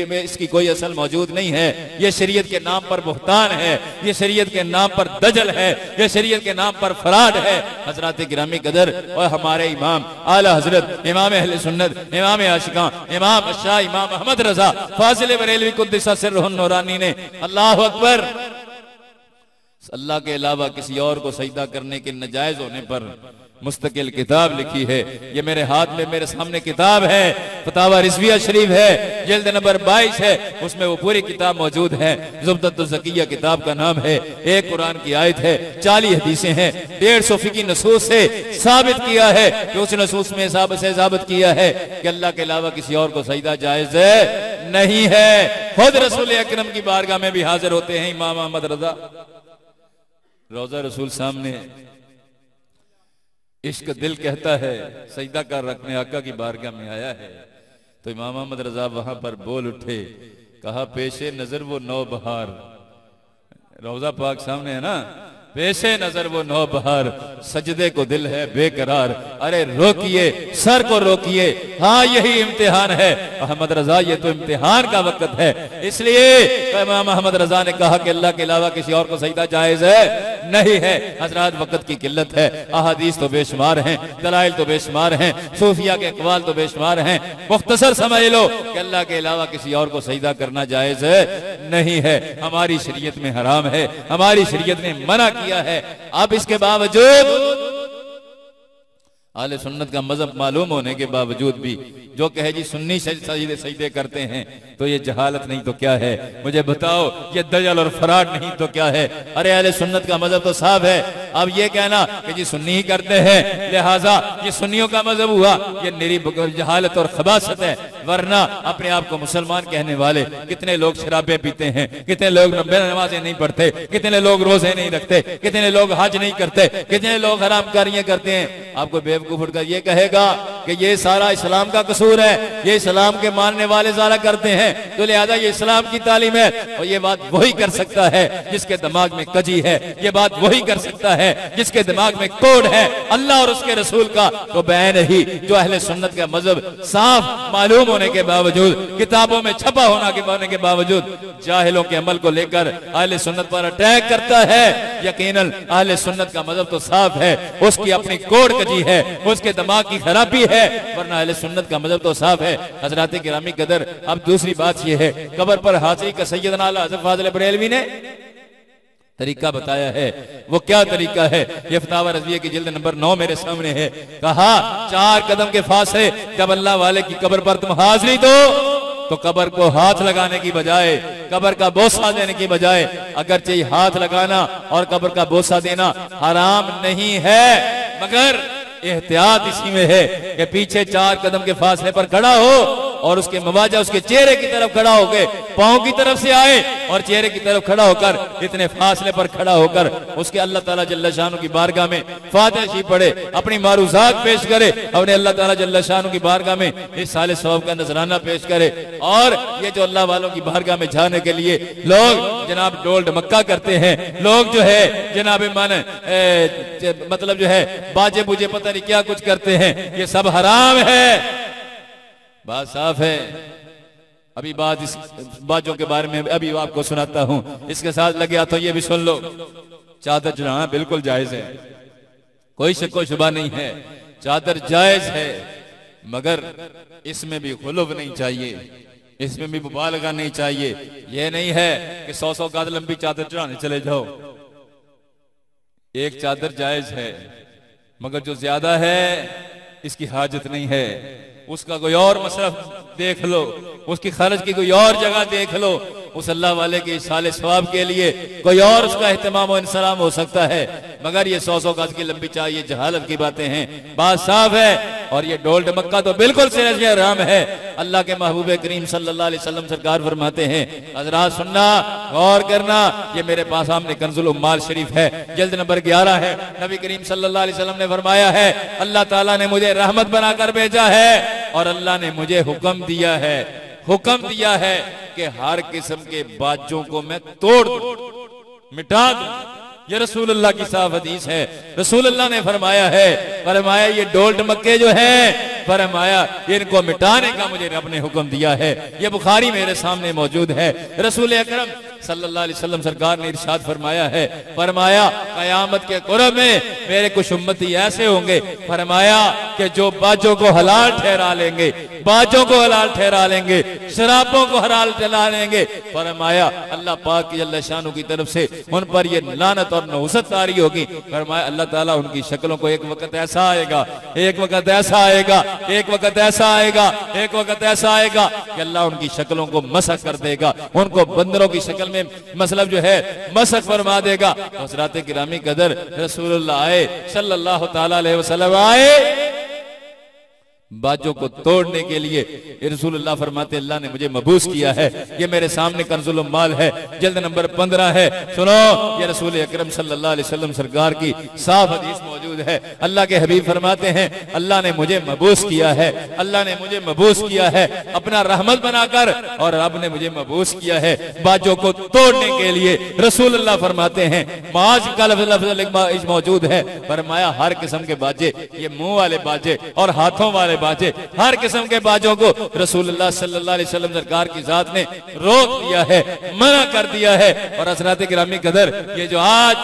Speaker 1: में इसकी कोई असल मौजूद नहीं है। ये शरीयत के नाम पर बुहतान है, ये शरीयत के नाम पर दजल है, ये शरीयत के नाम पर फराड है। हजरत गिरामी कदर और हमारे इमाम आला हजरत इमाम अहले सुन्नत इमाम आशिका इमाम शाह इमाम अहमद रजा फाजिल बरेलवी कुद्दसा सिर्रुहुन नूरानी ने अल्लाह अकबर अल्लाह के अलावा किसी और को सजदा करने के नाजायज होने पर मुस्तकिल किताब लिखी है। ये मेरे हाथ में मेरे सामने किताब है, फतावा रिजविया शरीफ है, जिल्द नंबर 22 है, उसमें वो पूरी किताब मौजूद है। ज़ुब्दतुज़ ज़किया किताब का नाम है। एक कुरान की आयत है, 40 हदीसें हैं, 150 फिकी नसूस से साबित किया है कि उस नसूस में साबित किया है कि अल्लाह के अलावा किसी और को सजदा जायज है नहीं है। खुद रसूल अकरम की बारगाह में भी हाजिर होते हैं इमाम अहमद रजा, रोजा रसूल सामने, इश्क दिल कहता है सजदा कर रखने आका की बारगाह में आया है। तो इमाम अहमद रजा वहां पर बोल उठे, कहा पेशे नजर वो नौ बहार, रोजा पाक सामने है ना, पेशे नजर वो नौ बहार, सजदे को दिल है बेकरार, अरे रोकिए सर को रोकिए, हाँ यही इम्तिहान है अहमद रजा, ये तो इम्तिहान का वक्त है। इसलिए इमाम अहमद रजा ने कहा कि अल्लाह के अलावा किसी और को सजदा जायज है नहीं है। हजरात वक्त की किल्लत है, अहादीस तो बेशुमार हैं, दलाइल तो बेशुमार हैं, सूफिया के अक़वाल तो बेशुमार हैं, मुख्तसर समझ लो कि अल्लाह के अलावा किसी और को सजदा करना जायज है नहीं है, हमारी शरीयत में हराम है, हमारी शरीयत ने मना किया है। अब इसके बावजूद आले सुन्नत का मजहब मालूम होने के बावजूद भी जो कहे जी सुन्नी सजदे करते हैं तो ये जहालत नहीं तो क्या है? मुझे बताओ ये दजल और फराड नहीं तो क्या है? अरे आले सुन्नत का मजहब तो साफ है। अब ये कहना कि जी सुन्नी ही करते हैं लिहाजा ये सुन्नियों का मजहब हुआ, ये निरी जहालत और खबासत है। वरना अपने आप को मुसलमान कहने वाले कितने लोग शराबे पीते हैं, कितने लोग नमाजें नहीं पढ़ते, कितने लोग रोजे नहीं रखते, कितने लोग हज नहीं करते, कितने लोग हराम कारियां करते हैं। आपको बेवकूफ उठकर ये कहेगा कि ये सारा इस्लाम का कसूर है, ये इस्लाम के मानने वाले सारा करते हैं तो लिहाजा ये इस्लाम की तालीम है। और ये बात वही कर सकता है जिसके दिमाग में कजी है, ये बात वही कर सकता है जिसके दिमाग में कोड है अल्लाह और उसके रसूल का। तो बैन ही जो अहले सुन्नत का मजहब साफ मालूम होने के बावजूद, किताबों में छपा होने के बावजूद जाहिलों के अमल को लेकर अहले सुन्नत पर अटैक करता है, यकीनन अहले सुन्नत का मजहब तो साफ है, उसकी अपनी कोड कजी है, उसके दिमाग की खराबी है, वरना अहले सुन्नत का मजहब तो साफ है। हजरत गिरामी कदर अब दूसरी बात यह है, कब्र पर हाजिरी का सैयदना आला हज़रत फाज़िल बरेलवी ने तरीका बताया है। वो क्या तरीका है? ये फतावा रज़विया की जिल्द नंबर 9 मेरे सामने है। कहा 4 कदम के फासले जब अल्लाह वाले की कब्र पर तुम हाजिरी दो तो कब्र को हाथ लगाने की बजाय, कब्र का बोसा देने की बजाय, अगर चाहिए हाथ लगाना और कब्र का बोसा देना हराम नहीं है, मगर एहतियात इसी में है कि पीछे 4 कदम के फासले पर खड़ा हो और उसके मवाजा उसके चेहरे की तरफ खड़ा होकर पांव की तरफ से आए और चेहरे की तरफ खड़ा होकर इतने फासले पर खड़ा होकर उसके अल्लाह ताला जल्ल शानु की बारगाह में फातिहा शरीफ पढ़े, अपनी मारूजात पेश करे, अपने अल्लाह ताला जल्ल शानु की बारगाह में इस साले सवाब का नजराना पेश करे। और ये जो अल्लाह वालों की बारगाह में जाने के लिए लोग जनाब डोल ढमक्का करते हैं, लोग जो है जनाब मतलब जो है बाजे बुजे पता नहीं क्या कुछ करते हैं, ये सब हराम है। बात साफ है। अभी बात इस बाजों के बारे में अभी आपको सुनाता हूं, इसके साथ लगे तो ये भी सुन लो। चादर चढ़ाना बिल्कुल जायज है, कोई शक व शुबा नहीं है, चादर जायज है, मगर इसमें भी खुलूफ नहीं चाहिए, इसमें भी मुबालगा नहीं चाहिए। यह नहीं है कि 100 गाज लंबी चादर चढ़ाने चले जाओ। एक चादर जायज है, मगर जो ज्यादा है इसकी हाजत नहीं है, उसका कोई और मसरफ देख लो, उसकी खर्च की कोई और जगह देख लो। उस अल्लाह वाले के साले सवाब के लिए कोई और उसका एहतमाम और इंसलाम हो सकता है, मगर ये 100 गज की लंबी चाहिए, जहालत की बातें हैं। बात साफ है। और ये डोल ढमक्का तो बिल्कुल से हराम है। अल्लाह के महबूब करीम सल्लल्लाहु अलैहि वसल्लम सरकार फरमाते हैं, हजरात सुनना, गौर करना, ये मेरे पास सामने कंजुल उम्माल शरीफ है, जल्द नंबर 11 है। नबी करीम सल्लल्लाहु अलैहि वसल्लम ने फरमाया है, अल्लाह ताला ने मुझे रहमत बनाकर भेजा है और अल्लाह ने मुझे हुक्म दिया है कि हर किस्म के बाजों को मैं तोड़ दूं, मिटा दूं। ये रसूलुल्लाह की साफ हदीस है। रसूलुल्लाह ने फरमाया ये डोल ढमक्के जो है, फरमाया इनको मिटाने का मुझे रब ने हुक्म दिया है। ये बुखारी मेरे सामने मौजूद है। रसूल अकरम सल्लल्लाहु अलैहि वसल्लम सरकार ने इरशाद फरमाया कयामत के कुर्ब में मेरे कुछ उम्मती ऐसे होंगे, फरमाया कि जो बाजों को हलाल ठहरा लेंगे, शराबों को हलाल ठहरा लेंगे। फरमाया अल्लाह पाक की जल्ल शानु की तरफ से उन पर ये लानत और नहुसत तारी होगी। फरमाया अल्लाह ताला उनकी शक्लों को एक वक्त ऐसा आएगा कि अल्लाह उनकी शक्लों को मसख कर देगा, उनको बंदरों की शक्ल में मतलब जो है मसख फरमा देगा। हज़रात गिरामी कदर रसूलुल्लाह आए सल्लल्लाहु ताला अलैहि वसल्लम आए बाजों को तोड़ने के लिए। रसूलुल्लाह फरमाते अल्लाह ने मुझे मबूस किया है। ये मेरे सामने कंजुल माल है, जल्द नंबर 15 है। सुनो, ये रसूल अकरम सल्लल्लाहु अलैहि वसल्लम सरकार की साफ हदीस मौजूद है। अल्लाह के हबीब फरमाते हैं अल्लाह ने मुझे मबूस किया है, अपना रहमत बनाकर, और रब ने मुझे मबूस किया है बाजों को तोड़ने के लिए। रसूलुल्लाह फरमाते हैं माज का लफ्ज़ मौजूद है, फरमाया हर किस्म के बाजे, ये मुंह वाले बाजे और हाथों वाले बाजे, हर किस्म के बाजों को रसूलुल्लाह सल्लल्लाहु अलैहि वसल्लम सरकार की जात ने रोक दिया है, मना कर दिया है। और हज़रात गिरामी कदर, ये जो आज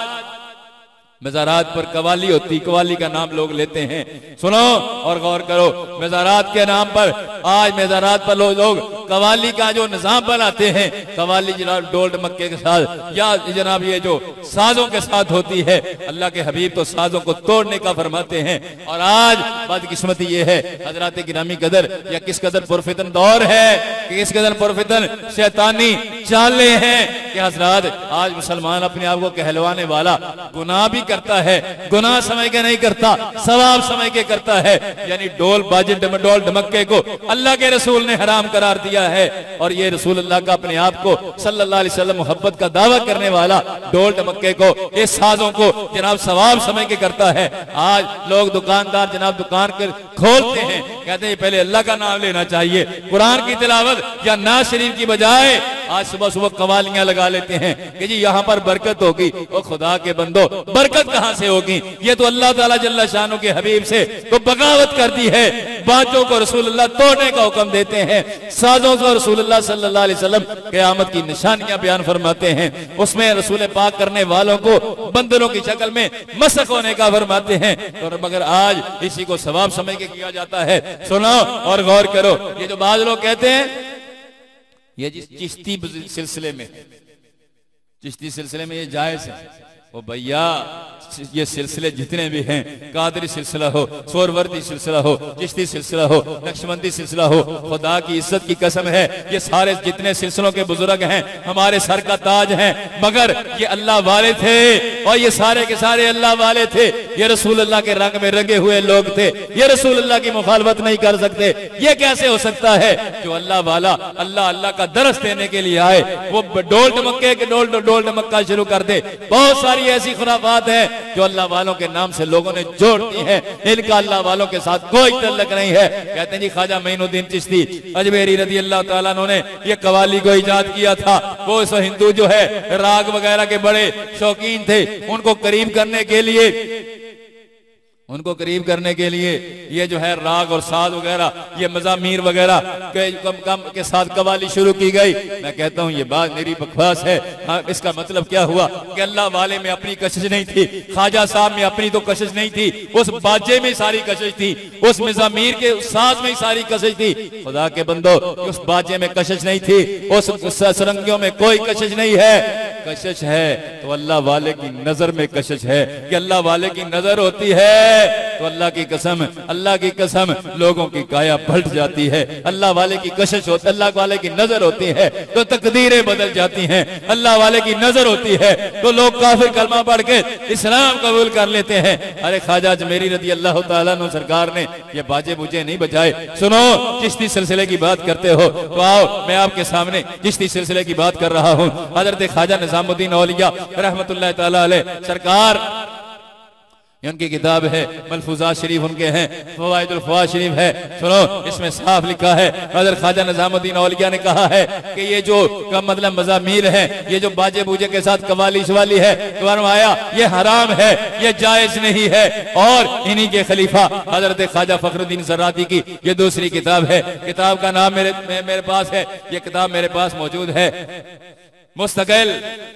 Speaker 1: मज़ारात पर कवाली होती, कवाली का नाम लोग लेते हैं, सुनो और गौर करो, मज़ारात के नाम पर आज मज़ारात पर लोग कवाली का जो निजाम बनाते हैं, कवाली जनाब डोल ढमक्के के साथ या जनाब ये जो साजों के साथ होती है, अल्लाह के हबीब तो साजों को तोड़ने का फरमाते हैं। और आज बदकिस्मती ये है हज़रात गिरामी कदर, या किस कदर पुरफितन दौर है, किस कदर पुरफितन शैतानी चाले हैं कि हज़रात आज मुसलमान अपने आप को कहलवाने वाला गुनाह भी करता है, गुनाह समय के नहीं करता, सवाब समय के करता है। यानी डोल बाजे डोल ढमक्के को अल्लाह के रसूल ने हराम करार दिया है। और ये रसूलुल्लाह का अपने आप को सल्लल्लाहु अलैहि वसल्लम मोहब्बत का दावा करने वाला डोल ढमक्के को, इस साजों को जनाब सवाब समय के करता है। आज लोग दुकानदार जनाब दुकान कर खोलते हैं, कहते हैं पहले अल्लाह का नाम लेना चाहिए, कुरान की तिलावत या नाज शरीफ की बजाय आज सुबह सुबह कवालियां लगा लेते हैं कि जी यहाँ पर बरकत होगी। ओ खुदा के बंदो, बरकत कहाँ से होगी? ये तो अल्लाह ताला जल्ल शानु के हबीब से तो बगावत कर दी है। बाजों को रसूलुल्लाह तोड़ने का हुक्म देते हैं, साजों को रसूलुल्लाह सल्लल्लाहु अलैहि वसल्लम क़यामत की निशानियां बयान फरमाते हैं, उसमें रसूल पाक करने वालों को बंदरों की शक्ल में मसक होने का फरमाते हैं। और मगर आज इसी को सवाब समझ के किया जाता है। सुनो और गौर करो, ये जो बाज लोग कहते हैं ये जिस चिश्ती सिलसिले में ये जायज है, वो भैया ये सिलसिले जितने भी हैं, कादरी सिलसिला हो, सोरवर्दी सिलसिला हो, चिश्ती सिलसिला हो, नक्शबंदी सिलसिला हो, खुदा की इज्जत की कसम है ये सारे जितने सिलसिलों के बुजुर्ग हैं हमारे सर का ताज हैं, मगर ये अल्लाह वाले थे और ये सारे के सारे अल्लाह वाले थे। ये रसूल अल्लाह के रंग में रंगे हुए लोग थे, ये रसूल अल्लाह की मुखालफत नहीं कर सकते। ये कैसे हो सकता है? जो अल्लाह वाला अल्लाह अल्लाह का दरस देने के लिए आए वो डोल डमक्के के डोल डमक्का शुरू कर दे। बहुत सारी ऐसी खुराफात है जो अल्लाह वालों के नाम से लोगों ने जोड़ दी है, इनका अल्लाह वालों के साथ कोई तल्लक नहीं है। कहते हैं जी ख्वाजा मोइनुद्दीन चिश्ती अजमेरी रज़ी अल्लाह ताला अन्हु ने ये कवाली को इजाद किया था। वो इस हिंदू जो है राग वगैरह के बड़े शौकीन थे, उनको करीब करने के लिए ये जो है राग और साज वगैरह ये मज़ामीर वगैरह के साथ कवाली शुरू की गई। मैं कहता हूँ ये बात मेरी बकवास है। हाँ, इसका मतलब क्या हुआ कि अल्लाह वाले में अपनी कशिश नहीं थी, ख्वाजा साहब में अपनी तो कशिश नहीं थी, उस बाजे में सारी कशिश थी, उस मज़ामीर के साज में सारी कशिश थी। खुदा के बंदो उस बाजे में कशिश नहीं थी, उस सरंगियों में कोई कशिश नहीं है। कशिश है तो अल्लाह वाले की नजर में कशिश है कि अल्लाह वाले की नजर होती है तो अल्लाह की कसम लोगों की काया पलट जाती है। अल्लाह वाले की कशिश होती, अल्लाह वाले की नजर होती है तो तकदीरें बदल जाती हैं। अल्लाह वाले की नजर होती है तो लोग काफिर कलमा पढ़ के इस्लाम कबूल कर लेते हैं। अरे ख्वाजा अजमेरी रज़ी अल्लाह ताला अन्हु सरकार ने ये बाजे बुजे नहीं बजाए। सुनो, चिश्ती सिलसिले की बात करते हो तो आओ मैं आपके सामने चिश्ती सिलसिले की बात कर रहा हूँ। हज़रत ख्वाजा निज़ामुद्दीन औलिया रहमतुल्लाह ताला अलैह सरकार, उनकी किताब है मलफूज़ात शरीफ उनके हैं, फ़वाइदुल फ़वाद शरीफ है। सुनो, इसमें साफ लिखा है हज़रत ख्वाजा निज़ामुद्दीन औलिया ने कहा है कि ये जो मतलब मज़ामीर है, ये जो बाजे बूजे के साथ कवाली शवाली है, फरमाया ये हराम है, ये जायज नहीं है। और इन्हीं के खलीफा हज़रत ख्वाजा फ़खरुद्दीन ज़राती की ये दूसरी किताब है। किताब का नाम मेरे पास है, ये किताब मेरे पास मौजूद है मुस्तकिल।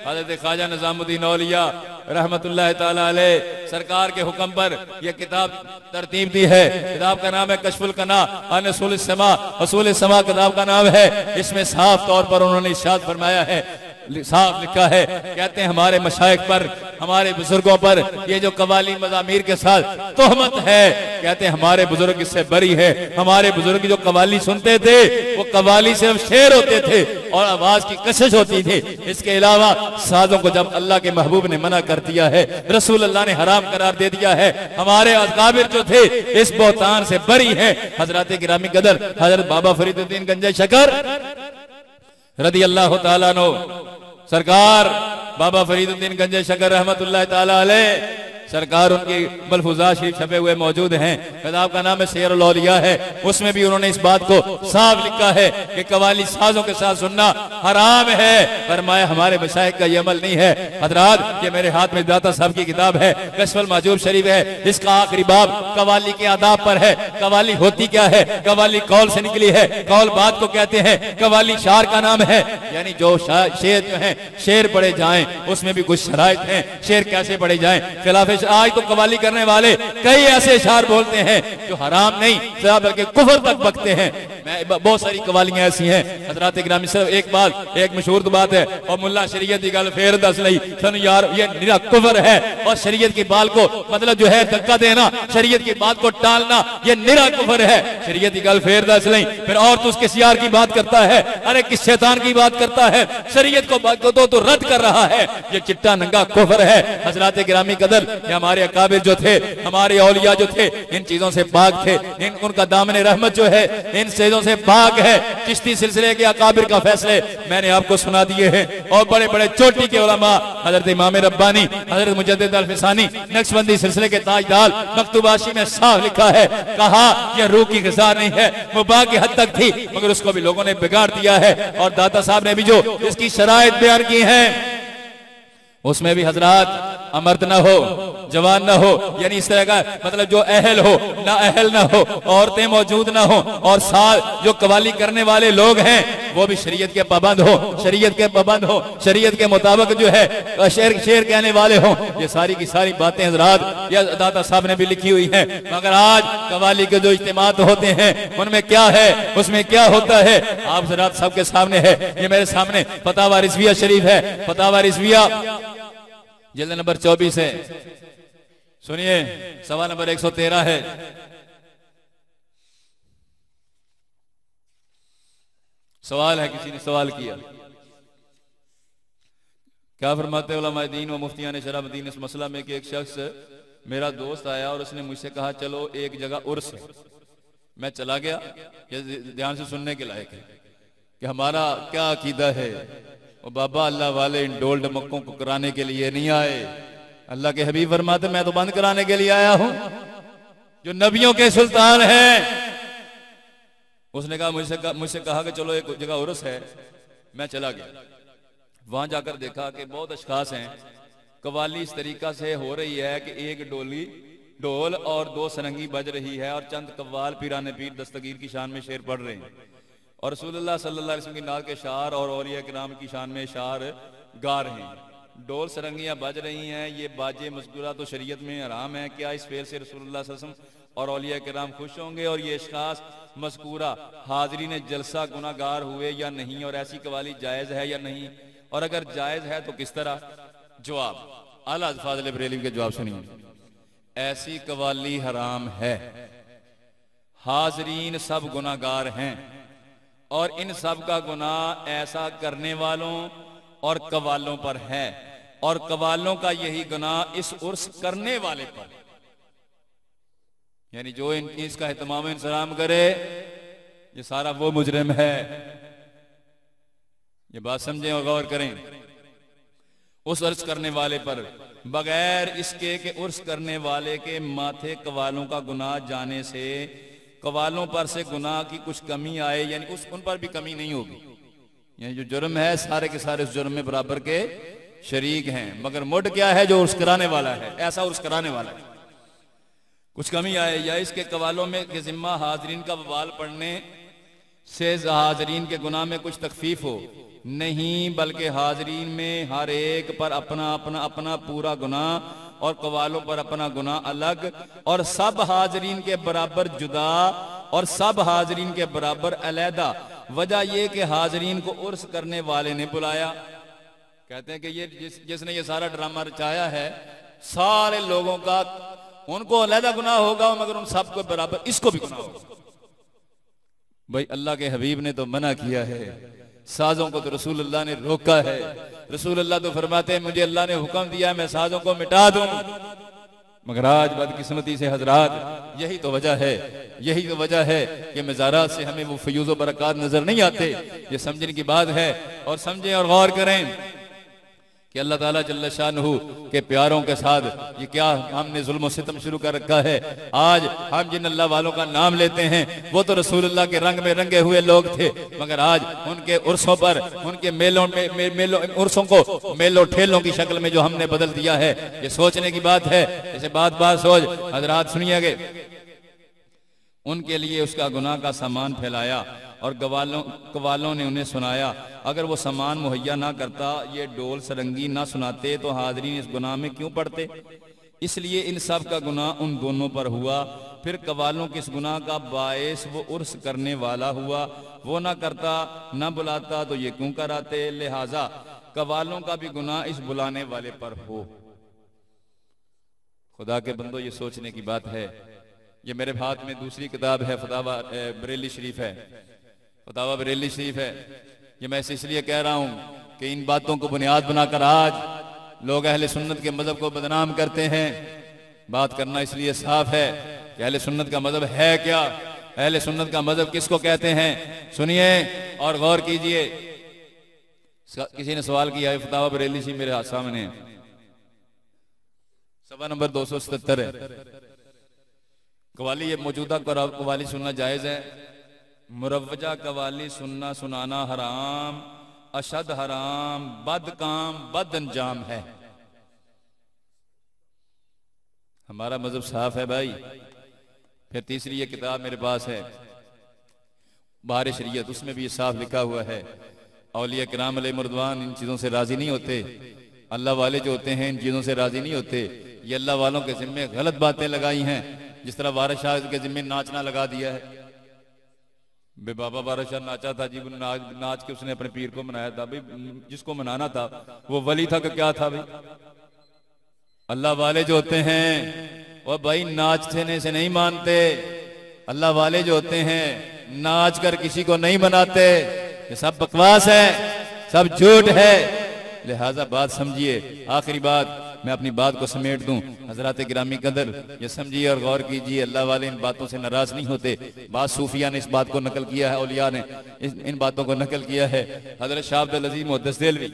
Speaker 1: हज़रत ख्वाजा निज़ामुद्दीन औलिया रहमतुल्लाह ताला अलैह सरकार के हुक्म पर यह किताब तरतीब दी है। किताब का नाम है कश्फुल कना अन उसूल समा, उसूल समा किताब का नाम है। इसमें साफ तौर पर उन्होंने इरशाद फरमाया है, साफ लिखा है, कहते हैं हमारे मशाइख पर, हमारे बुजुर्गों पर ये जो कवाली मज़ामीर के साथ तोहमत है, कहते हैं हमारे बुजुर्ग इससे बरी है। हमारे बुजुर्ग जो कवाली सुनते थे वो कवाली सिर्फ शेर होते थे और आवाज की कशिश होती थी। इसके अलावा साजों को जब अल्लाह के महबूब ने मना कर दिया है, रसूल अल्लाह ने हराम करार दे दिया है, हमारे अकाबिर जो थे इस बहतान से बरी है। हजरत गिरामी कदर हजरत बाबा फरीदुद्दीन गंजे शकर रदी अल्लाह ताला अन्हु सरकार, बाबा फरीदुद्दीन गंजे शकर रहमतुल्लाह ताला अलैह सरकार, उनकी मलफूज़ात शरीफ छपे हुए मौजूद हैं। किताब का नाम है सियरुल औलिया है। उसमें भी उन्होंने इस बात को साफ लिखा है कि कवाली साजों के साथ सुनना हराम है। फरमाया हमारे मशाइख का ये अमल नहीं है। हजरात, ये मेरे हाथ में दाता साहब की किताब है, कश्फुल महजूब शरीफ है। इसका आखिरी बाब कवाली के आदाब पर है। कवाली होती क्या है? कवाली कौल से निकली है, कौल बात को कहते हैं। कवाली शार का नाम है, यानी जो शेर जो है शेर पढ़े जाएं, उसमें भी कुछ शराइत हैं, शेर कैसे पढ़े जाएं। खिलाफ आज तो कवाली करने वाले कई ऐसे शार बोलते हैं जो हराम नहीं बल्कि कुफर तक बकते हैं। बहुत सारी कवालियां ऐसी हैं। हजरात गिरामी सिर्फ एक बात, एक मशहूर बात है और मुल्ला शरीयत की गल फेर दस लई सन यार, ये निरा कुफर है और शरीयत की बात को मतलब जो है धक्का देना, शरीयत की बात को टालना, ये निरा कुफर है। शरीयत की गल फेर दस लई, फिर और तू किस यार की बात करता है? अरे किस शैतान की बात करता है? शरीयत को तो रद्द कर रहा है। ये चिट्टा नंगा कुफर है। हजरात गिरामी कदर, हमारे अकाबिर जो थे, हमारे औलिया जो थे, इन चीजों से पाक थे। उनका दामन रहमत जो है इन चीजों से पाक है। चिश्ती सिलसिले के अकाबिर का फैसले मैंने आपको सुना दिए हैं और बड़े बड़े चोटी के उलमा, हजरत इमाम रब्बानी, हजरत मुजद्दिद अल-फिसानी, नक्शबंदी सिलसिले के ताजदार, मकतूबाशी में साफ लिखा है, कहा यह रूह की ग़िज़ा नहीं है, मुबाह की हद तक थी मगर उसको भी लोगों ने बिगाड़ दिया है। और दाता साहब ने भी जो इसकी शराइत बयान की है उसमें भी हजरात अमर्द न हो, जवान न हो, यानी इस तरह का मतलब जो अहल हो ना अहल न हो, औरतें मौजूद न हो और साथ जो कवाली करने वाले लोग हैं वो भी शरीयत के पाबंद हो, शरीयत के पाबंद हो, शरीयत के मुताबिक जो है शेर शेर कहने वाले हो। ये सारी की सारी बातें हजरात या दाता साहब ने भी लिखी हुई हैं। मगर आज कवाली के जो इज्तिमात होते हैं उनमें क्या है, उसमें क्या होता है, आप हजरात सबके सामने है। ये मेरे सामने फतावा रिज़विया शरीफ है। फतावा रिज़विया जिल्द नंबर 24 है। सुनिए, सवाल नंबर 113 है। सवाल है, किसी ने सवाल किया, क्या फरमाते उलमाए दीन व मुफ्तियान शरअ दीन इस मसला में कि एक शख्स, मेरा दोस्त आया और उसने मुझसे कहा चलो एक जगह उर्स है। मैं चला गया। ये ध्यान से सुनने के लायक है कि हमारा क्या अकीदा है। और बाबा, अल्लाह वाले इन डोल डमक्कों को कराने के लिए नहीं आए। अल्लाह के हबीब फरमाते मैं तो बंद कराने के लिए आया हूं, जो नबियों के सुल्तान हैं। उसने कहा मुझसे कहा कि चलो एक जगह उर्स है। मैं चला गया। वहां जाकर देखा कि बहुत अशखास हैं। कवाली इस तरीका से हो रही है कि एक ढोल और 2 सरंगी बज रही है और चंद कव्वाल पीराने पीर दस्तगीर की शान में शेर पढ़ रहे हैं और रसूलुल्लाह सल्लल्लाहु अलैहि वसल्लम की नात के शार और औलिया किराम की शान में शार गा रहे हैं। ढोल सरंगियां बज रही हैं। ये बाजे मज़कूरा तो शरीयत में हराम है। क्या इस फेल से रसूलुल्लाह सल्लल्लाहु अलैहि वसल्लम और औलिया किराम खुश होंगे? और ये अशखास मज़कूरा हाज़रीन जलसा गुनाहगार हुए या नहीं? और ऐसी कवाली जायज़ है या नहीं? और अगर जायज़ है तो किस तरह? जवाब, आला फाज़िल बरेलवी के जवाब सुनिए। ऐसी कवाली हराम है। हाज़रीन सब गुनाहगार हैं और इन सब का गुनाह ऐसा करने वालों और कवालों पर है और कवालों का यही गुनाह इस उर्स करने वाले पर। यानी जो इसका एहतमाम इंतजाम करे, ये सारा वो मुजरिम है। ये बात समझें और गौर करें। उस उर्स करने वाले पर बगैर इसके कि उर्स करने वाले के माथे कवालों का गुनाह जाने से कवालों पर से गुनाह की कुछ कमी आए, यानी उन पर भी कमी नहीं होगी। यानी जो जुर्म है सारे के सारे उस जुर्म में बराबर के शरीक हैं, मगर मुड क्या है? जो उर्स कराने वाला है, ऐसा उर्स कराने वाला है। कुछ कमी आए या इसके कवालों में के जिम्मा हाजरीन का बवाल पढ़ने से हाजरीन के गुनाह में कुछ तखफीफ हो, नहीं, बल्कि हाजरीन में हर एक पर अपना अपना अपना पूरा गुनाह और कवालों पर अपना गुनाह अलग और सब हाजरीन के बराबर जुदा और सब हाजरीन के बराबर अलहदा। वजह यह कि हाजरीन को उर्स करने वाले ने बुलाया। कहते हैं कि ये जिसने ये सारा ड्रामा रचाया है, सारे लोगों का उनको अलहदा गुनाह होगा, मगर उन सबको बराबर इसको भी गुनाह होगा। भाई, अल्लाह के हबीब ने तो मना किया है, साजों को तो रसूलुल्लाह ने रोका है। रसूलुल्लाह तो फरमाते हैं मुझे अल्लाह ने हुक्म दिया है मैं साजों को मिटा दूं, मगर आज बदकिस्मती से हजरात यही तो वजह है कि मज़ारात से हमें वो फयूज़ व बरक़ात नजर नहीं आते। ये समझने की बात है और समझें और गौर करें कि अल्लाह ताला जल्ल शानहू के प्यारों के साथ ये क्या हमने जुल्म सितम शुरू कर रखा है। आज हम जिन अल्लाह वालों का नाम लेते हैं वो तो रसूलुल्लाह के रंग में रंगे हुए लोग थे, मगर आज उनके उर्सों पर उनके उर्सों को मेलों ठेलों की शक्ल में जो हमने बदल दिया है, ये सोचने की बात है। जैसे बात सोच हजरात सुनिएगे, उनके लिए उसका गुनाह का सामान फैलाया और कवालों ने उन्हें सुनाया। अगर वो सामान मुहैया ना करता, ये डोल सरंगी ना सुनाते, तो हाजरीन इस गुनाह में क्यों पड़ते? इसलिए इन सब का गुनाह उन दोनों पर हुआ। फिर कवालों के इस गुनाह का बायस वो उर्स करने वाला हुआ। वो ना करता ना बुलाता तो ये क्यों कराते? लिहाजा कवालों का भी गुनाह इस बुलाने वाले पर हो। खुदा के बंदो, ये सोचने की बात है। ये मेरे हाथ में दूसरी किताब है, फतावा बरेली शरीफ है, फतावा बरेली शरीफ है। ये मैं इसलिए कह रहा हूं कि इन बातों को बुनियाद बनाकर आज लोग अहले सुन्नत के मजहब को बदनाम करते हैं। बात करना इसलिए साफ है कि अहले सुन्नत का मजहब है क्या, अहले सुन्नत का मजहब किसको कहते हैं। सुनिए और गौर कीजिए। किसी ने सवाल किया है, फतावा बरेली शरीफ मेरे हाथ सामने, सवाल नंबर 277 है। कवाली ये मौजूदा कवाली सुनना जायज है? मुरवजा कवाली सुनना सुनाना हराम, अशद हराम, बद काम बद अंजाम है। हमारा मजहब साफ है भाई। फिर तीसरी ये किताब मेरे पास है, बाहर शरीयत, उसमें भी ये साफ लिखा हुआ है औलिया किराम अलैहिमुर्रिदवान इन चीजों से राजी नहीं होते। अल्लाह वाले जो होते हैं इन चीजों से राजी नहीं होते। ये अल्लाह वालों के जिम्मे गलत बातें लगाई हैं, जिस तरह वारिस शाह के जिम्मे नाचना लगा दिया है। बे बाबा वारिस शाह नाचा था जी, नाच के उसने अपने पीर को मनाया था। भाई जिसको मनाना था वो वली था कि क्या था? भाई अल्लाह वाले जो होते हैं और भाई नाचने से नहीं मानते, अल्लाह वाले जो होते हैं नाच कर किसी को नहीं बनाते, ये सब बकवास है, सब झूठ है। लिहाजा बात समझिए। आखिरी बात, मैं अपनी बात को समेट दूं। हजरात गिरामी कदर, ये समझिए और गौर कीजिए, अल्लाह वाले इन बातों से नाराज नहीं होते। बात सूफिया ने इस बात को नकल किया है, औलिया ने इन बातों को नकल किया है। हजरत शाह अब्दुल अजीज मुहद्दिस देहलवी,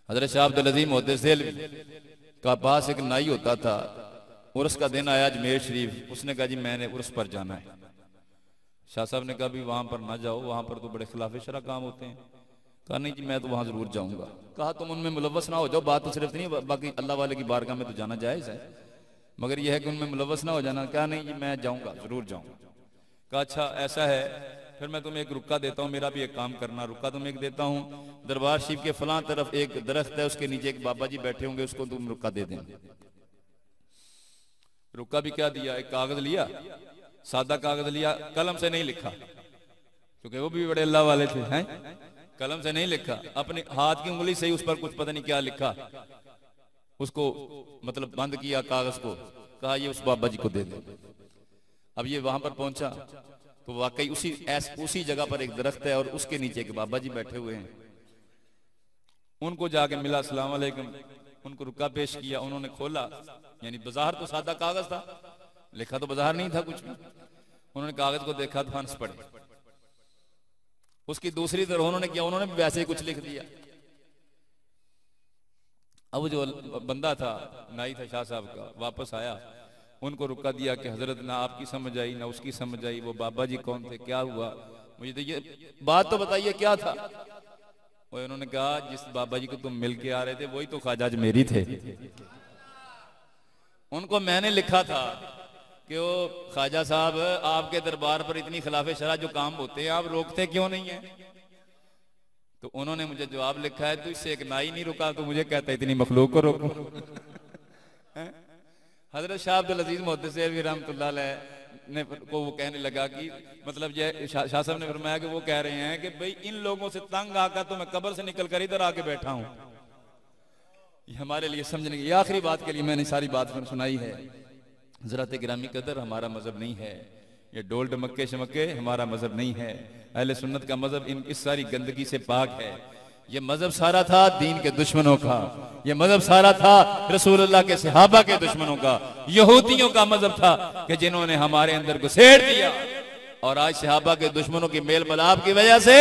Speaker 1: हजरत शाह अब्दुल अजीज मुहद्दिस देहलवी का पास एक नाई होता था। उर्स का दिन आया अजमेर शरीफ, उसने कहा जी मैंने उर्स पर जाना है। शाह साहब ने कहा भी वहां पर ना जाओ, वहां पर तो बड़े खिलाफ शरा काम होते हैं। कहा नहीं जी मैं तो वहां जरूर जाऊंगा। कहा तुम उनमें मुलव्वस ना हो जाओ, बात तो सिर्फ नहीं, बाकी अल्लाह वाले की बारगाह में तो जाना जायज है, मगर यह है कि उनमें मुलव्वस ना हो जाना। कहा नहीं जी मैं जाऊंगा, जरूर जाऊंगा। कहा अच्छा ऐसा है, फिर मैं तुम्हें एक रुक्का देता हूँ, मेरा भी एक काम करना। रुक्का तुम्हें एक देता हूँ, दरबार शरीफ के फलां तरफ एक दरख्त है, उसके नीचे एक बाबा जी बैठे होंगे, उसको तुम रुक्का दे देना। रुक्का भी क्या दिया, एक कागज लिया, सादा कागज लिया, कलम से नहीं लिखा क्योंकि वो भी बड़े अल्लाह वाले थे, हैं कलम से नहीं लिखा, अपने हाथ की उंगली से ही उस पर कुछ पता नहीं क्या लिखा, उसको मतलब बंद किया कागज को, कहा ये उस बाबा जी को दे दो। अब ये वहां पर पहुंचा तो वाकई उसी जगह पर एक दरख्त है और उसके नीचे एक बाबा जी बैठे हुए हैं। उनको जाके मिला, अस्सलाम वालेकुम, उनको रुक्का पेश किया, उन्होंने खोला, यानी बाजार तो सादा कागज था, लिखा तो बाजार नहीं था कुछ भी। उन्होंने कागज को देखा तो हंस पड़े। उसकी दूसरी तरफ उन्होंने किया, उन्होंने भी वैसे ही कुछ लिख दिया। अब जो बंदा था, नाई था शाह साहब का, वापस आया, उनको रुका दिया कि हजरत ना आपकी समझ आई ना उसकी समझ आई, वो बाबा जी कौन थे, क्या हुआ, मुझे तो ये बात तो बताइए क्या था। वो उन्होंने कहा जिस बाबा जी को तुम मिल के आ रहे थे वही तो ख्वाजा अजमेरी थे। उनको मैंने लिखा था कि वो ख्वाजा साहब आपके दरबार पर इतनी खिलाफ शरा जो काम होते हैं आप रोकते क्यों नहीं है। तो उन्होंने मुझे जवाब लिखा है, तो इससे एक नाई नहीं रुका तो मुझे कहता इतनी मखलूक को रोको। हजरत शाह अब्दुल अजीज मुहद्दिस देहलवी रहमतुल्लाह अलैह ने को वो कहने लगा कि मतलब ये शाह साहब ने फरमाया कि वो कह रहे हैं कि भाई इन लोगों से तंग आकर तो मैं कब्र से निकल कर इधर आके बैठा हूं। ये हमारे लिए समझने की आखिरी बात के लिए मैंने सारी बात सुनाई है। हज़रात गिरामी कदर, हमारा मजहब नहीं है ये डोल डमक्के शमक्के, हमारा मजहब नहीं है। अहले सुन्नत का मजहब इस सारी गंदगी से पाक है। ये मजहब सारा था दीन के दुश्मनों का, ये मजहब सारा था रसूलुल्लाह के सहाबा के दुश्मनों का, यहूदियों का मजहब था कि जिन्होंने हमारे अंदर घुसेड़ दिया। और आज सहाबा के दुश्मनों की मेल मिलाप की वजह से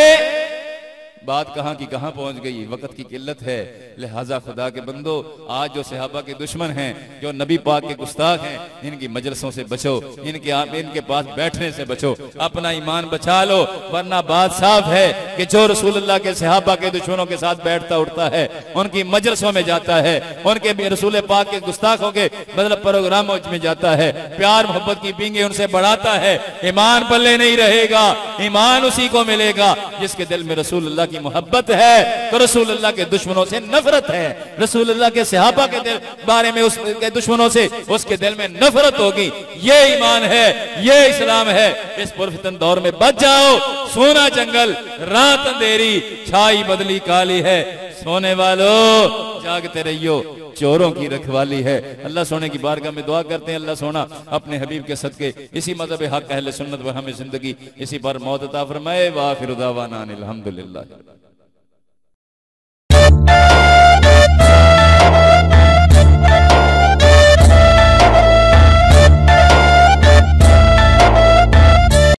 Speaker 1: बात कहां की कहां पहुंच गई। वक्त की किल्लत है, लिहाजा खुदा के बंदो आज जो सहाबा के दुश्मन हैं, जो नबी पाक के गुस्ताख हैं, इनकी मजलिसों से बचो, इनके पास बैठने से बचो, अपना ईमान बचा लो, वरना बात साफ है कि जो रसूलुल्लाह के सहाबा के दुश्मनों के साथ बैठता उठता है, उनकी मजलिसों में जाता है, उनके रसूल पाक के गुस्ताखों के मतलब प्रोग्रामों में जाता है, प्यार मोहब्बत की पींगे उनसे बढ़ाता है, ईमान पल्ले नहीं रहेगा। ईमान उसी को मिलेगा जिसके दिल में रसूलुल्लाह की मोहब्बत है, तो रसूलुल्लाह के दुश्मनों से नफरत है। रसूलुल्लाह के सहाबा के दिल बारे में उसके दुश्मनों से उसके दिल में नफरत होगी। ये ईमान है, ये इस्लाम है। इस पुरफितन दौर में बच जाओ। सोना जंगल, रात अंधेरी, छाई बदली काली है, सोने वालों जागते रहियो, चोरों की रखवाली है। अल्लाह सोने की बारगाह में दुआ करते हैं, अल्लाह सोना अपने हबीब के सदके इसी मज़हब हक अहले सुन्नत पर हमें जिंदगी इसी पर मौत अता फरमाए। व आखिर दावाना अनिल हम्दुलिल्लाह।